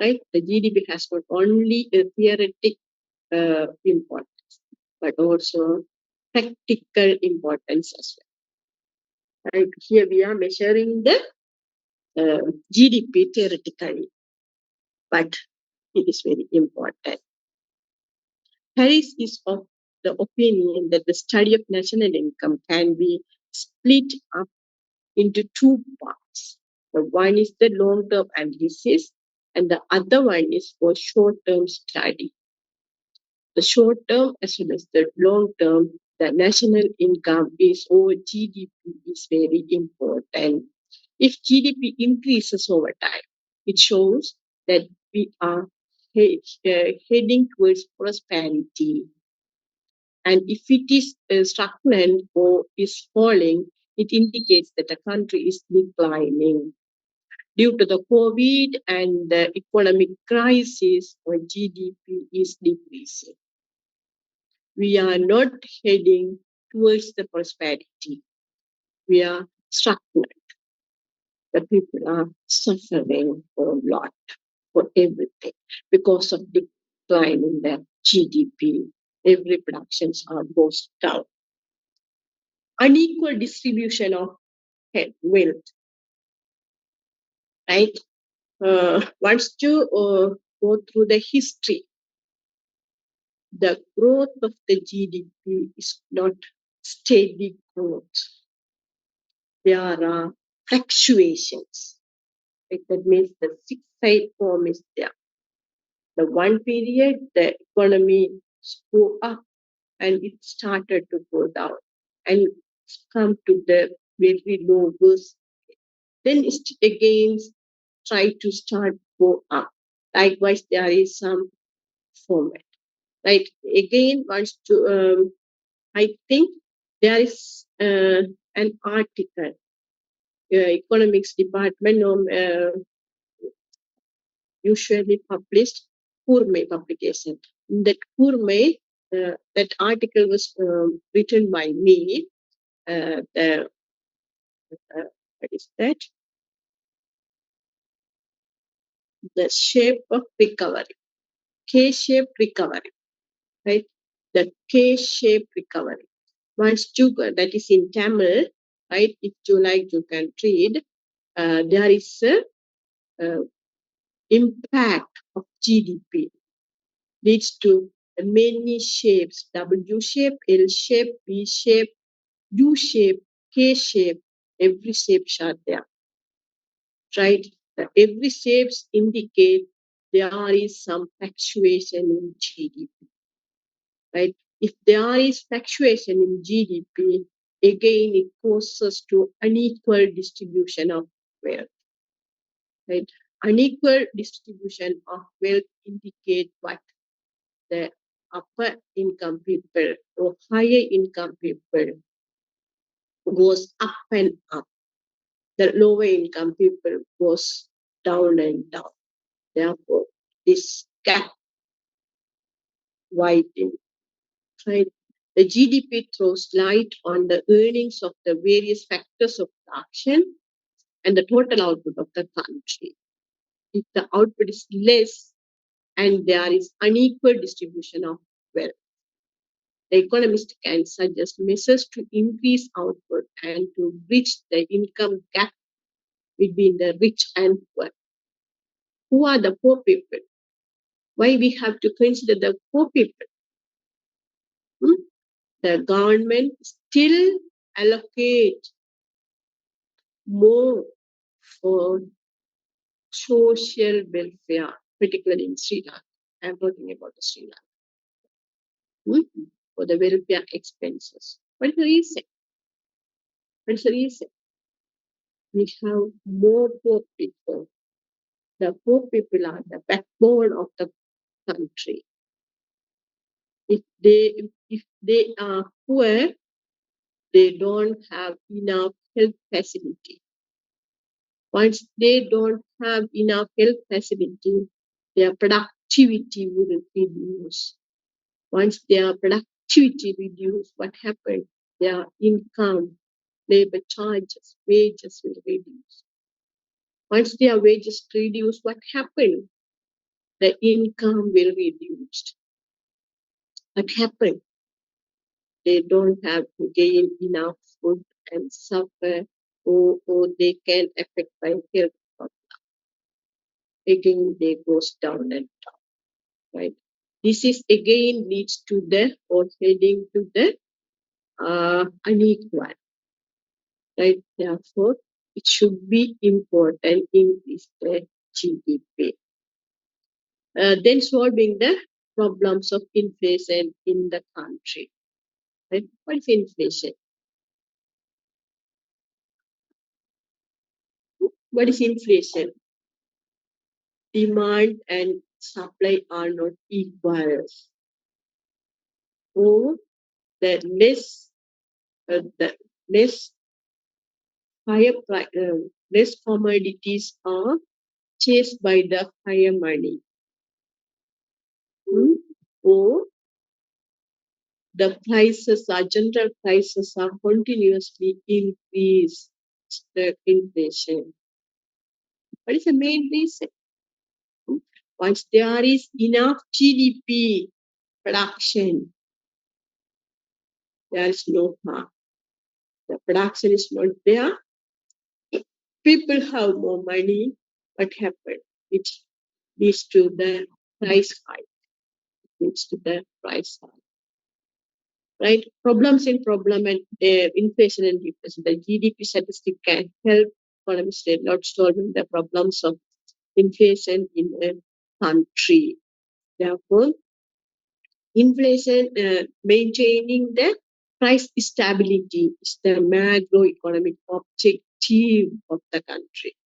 right? The GDP has not only a theoretic importance, but also practical importance as well. Right? Here we are measuring the GDP theoretically, but it is very important. Harris is of the opinion that the study of national income can be split up into two parts. The one is the long-term analysis, and the other one is for short-term study. The short-term as well as the long-term, the national income is or GDP is very important. If GDP increases over time, it shows that we are heading towards prosperity. And if it is stagnant or is falling, it indicates that the country is declining. Due to the COVID and the economic crisis, our GDP is decreasing. We are not heading towards the prosperity. We are stagnant. The people are suffering a lot for everything because of decline in their GDP. Every productions are goes down. Unequal distribution of wealth, right? Once you go through the history, the growth of the GDP is not steady growth. There are fluctuations. Right? That means the six-side form is there. The one period, the economy go up and it started to go down and come to the very low verse. Then it again try to start go up. Likewise, there is some format. Right? Again, wants to, I think there is an article, economics department usually published Kurme publication. In that Kurme, that article was written by me. What is that? The shape of recovery, K-shaped recovery, right? The K-shaped recovery. Once you that is in Tamil, right? If you like, you can read. There is a impact of GDP leads to many shapes: W shape, L shape, V shape, U shape, K shape. Every shape are there, right? Every shapes indicate there is some fluctuation in GDP, right? If there is fluctuation in GDP, again it causes to unequal distribution of wealth, right? Unequal distribution of wealth indicate what? The upper income people or higher income people goes up and up. The lower income people goes down and down. Therefore, this gap widening. Right? The GDP throws light on the earnings of the various factors of production and the total output of the country. If the output is less and there is unequal distribution of wealth, the economist can suggest measures to increase output and to bridge the income gap between the rich and poor. Who are the poor people? Why we have to consider the poor people? The government still allocate more for social welfare, particularly in Sri Lanka. I'm talking about the Sri Lanka. For the welfare expenses. What is the reason? What is the reason? We have more poor people. The poor people are the backbone of the country. If they are poor, they don't have enough health facility. Once they don't have enough health facility, their productivity will reduce. Once their productivity reduce, what happens? Their income, labor charges, wages will reduce. Once their wages reduce, what happens? The income will reduce. What happens? They don't have to gain enough food and suffer, or they can affect by health problem. Again, they goes down and down, right? This is again leads to the or heading to the unequal, right? Therefore, it should be important in this GDP. Then solving the problems of inflation in the country. Right? What is inflation? What is inflation? Demand and supply are not equal. Or the less less commodities are chased by the higher money. Or the general prices are continuously increased. The inflation. What is the main reason? Once there is enough GDP production, there is no harm. The production is not there. People have more money. What happened? It leads to the price hike. Leads to the price hike. Right? Problems in problem and inflation and deflation. The GDP statistic can help economists a lot solving the problems of inflation in a country. Therefore, inflation, maintaining the price stability is the macroeconomic objective of the country.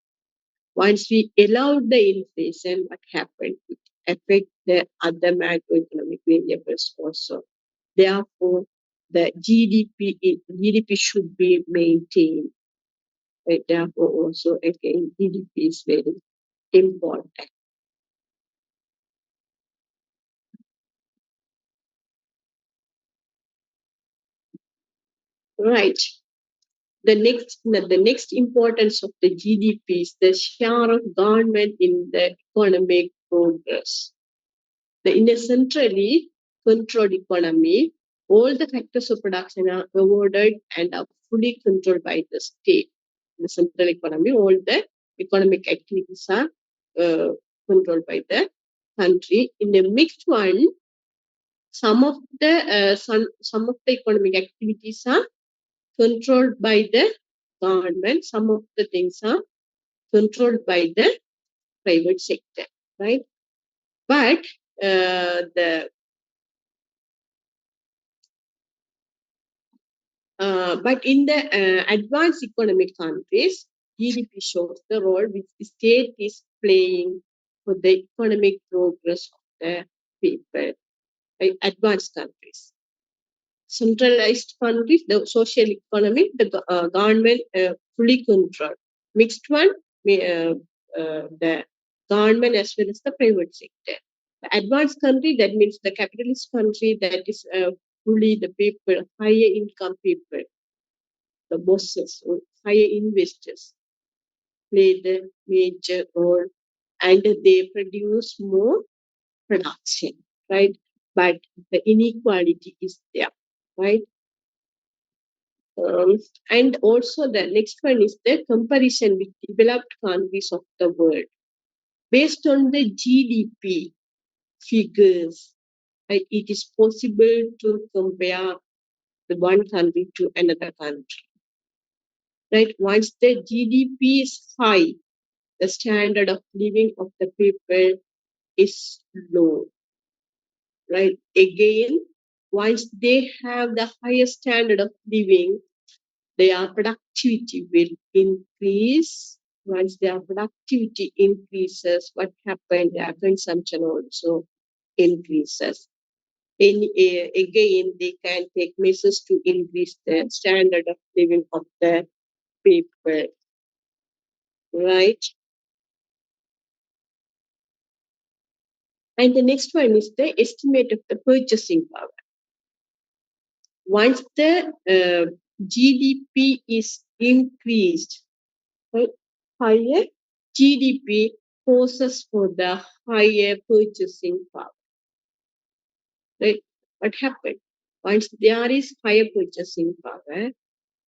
Once we allow the inflation, what happened? It affects the other macroeconomic variables also. Therefore, the GDP should be maintained. Right? Therefore, also again, GDP is very important. Right. The next importance of the GDP is the share of government in the economic progress. In a centrally controlled economy, all the factors of production are awarded and are fully controlled by the state. In the central economy, all the economic activities are uh, controlled by the country. In the mixed one, some of the economic activities are controlled by the government. Some of the things are controlled by the private sector, right? But the but in the advanced economic countries, GDP shows the role which the state is playing for the economic progress of the people. Right? Advanced countries. Centralized countries, the social economy, the government fully control. Mixed one, the government as well as the private sector. The advanced country, that means the capitalist country, that is fully the people, higher income people, the bosses or higher investors play the major role and they produce more production, right? But the inequality is there, right? And also the next one is the comparison with developed countries of the world. Based on the GDP figures, right, it is possible to compare the one country to another country. Right? Once the GDP is high, the standard of living of the people is low. Right? Again, once they have the highest standard of living, their productivity will increase. Once their productivity increases, what happens? Their consumption also increases. Again, they can take measures to increase the standard of living of the people, right? And the next one is the estimate of the purchasing power. Once the GDP is increased, right, higher GDP causes for the higher purchasing power. Right? What happened? Once there is higher purchasing power,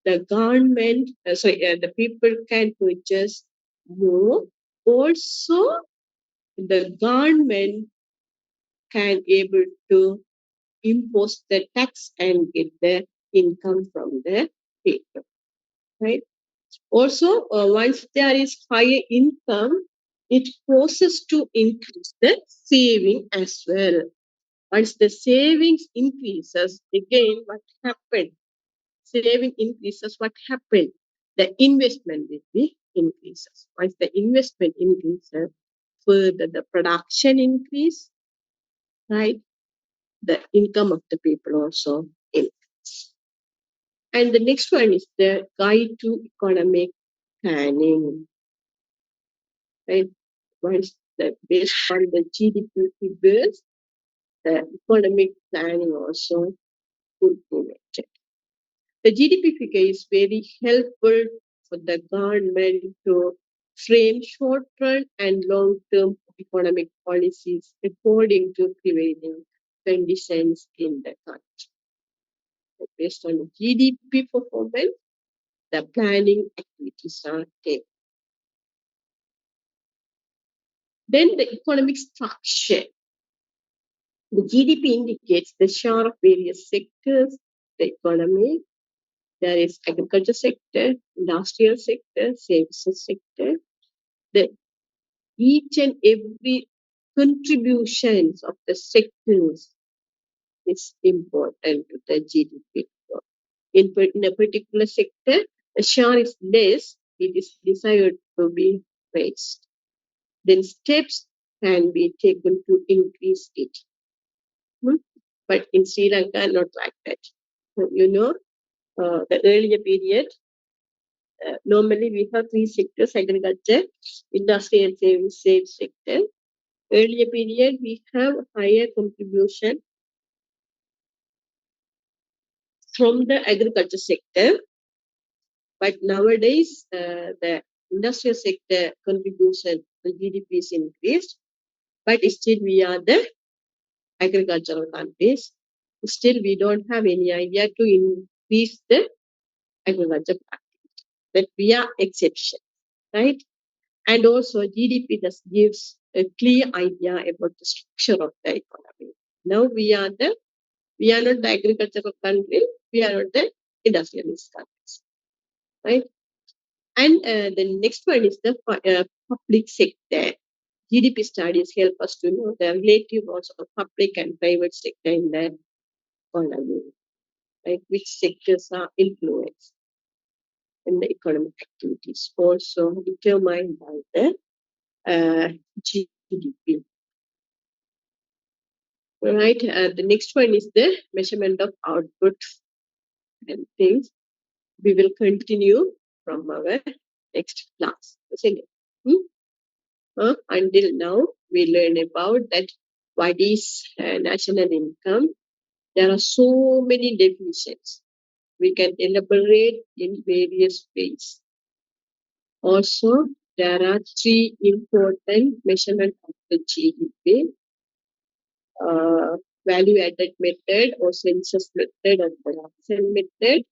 the government, the people can purchase more. Also, the government can able to impose the tax and get the income from the people, right? Also, once there is higher income, it causes to increase the saving as well. Once the savings increases, again, what happened? Saving increases, what happened? The investment will be increases. Once the investment increases, further the production increase, right? The income of the people also increase. And the next one is the guide to economic planning, right? Once the based on the GDP figures, the economic planning also implemented. The GDP figure is very helpful for the government to frame short-term and long-term economic policies according to prevailing conditions in the country. So based on GDP performance, the planning activities are taken. Then the economic structure. The GDP indicates the share of various sectors, the economy. There is agriculture sector, industrial sector, services sector. The each and every contributions of the sectors is important to the GDP. In a particular sector, the share is less, it is desired to be raised. Then steps can be taken to increase it. But in Sri Lanka, not like that. The earlier period, normally we have three sectors: agriculture, industry, and service sector. Earlier period, we have higher contribution from the agriculture sector, but nowadays the industrial sector contribution to GDP is increased, but still we are the agricultural countries. Still, we don't have any idea to increase the agriculture practice. That we are exception, right? And also GDP just gives a clear idea about the structure of the economy. Now we are not the agricultural country, we are not the industrialist countries, right? And the next one is the public sector. GDP studies help us to know the relative roles of public and private sector in the economy, right? Which sectors are influenced in the economic activities, also determined by the GDP. Right. The next one is the measurement of output and things. We will continue from our next class. Isn't it? Until now, we learn about that what is national income. There are so many definitions. We can elaborate in various ways. Also, there are three important measurements of the GDP. Value-added method or census method and production method.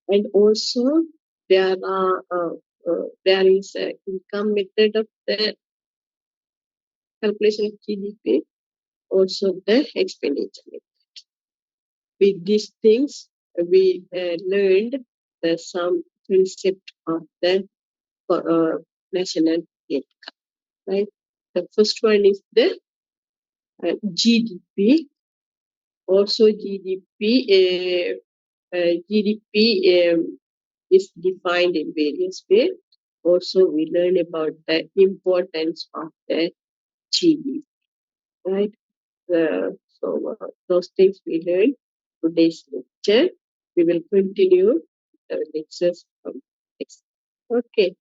And also, there is an income method of the calculation of GDP, also the expenditure method. With these things, we learned some concept of the national income. Right? The first one is the GDP. Also, GDP is defined in various ways. Also, we learn about the importance of the GDP, right? So those things we learned today's lecture. We will continue the lectures from next. Okay.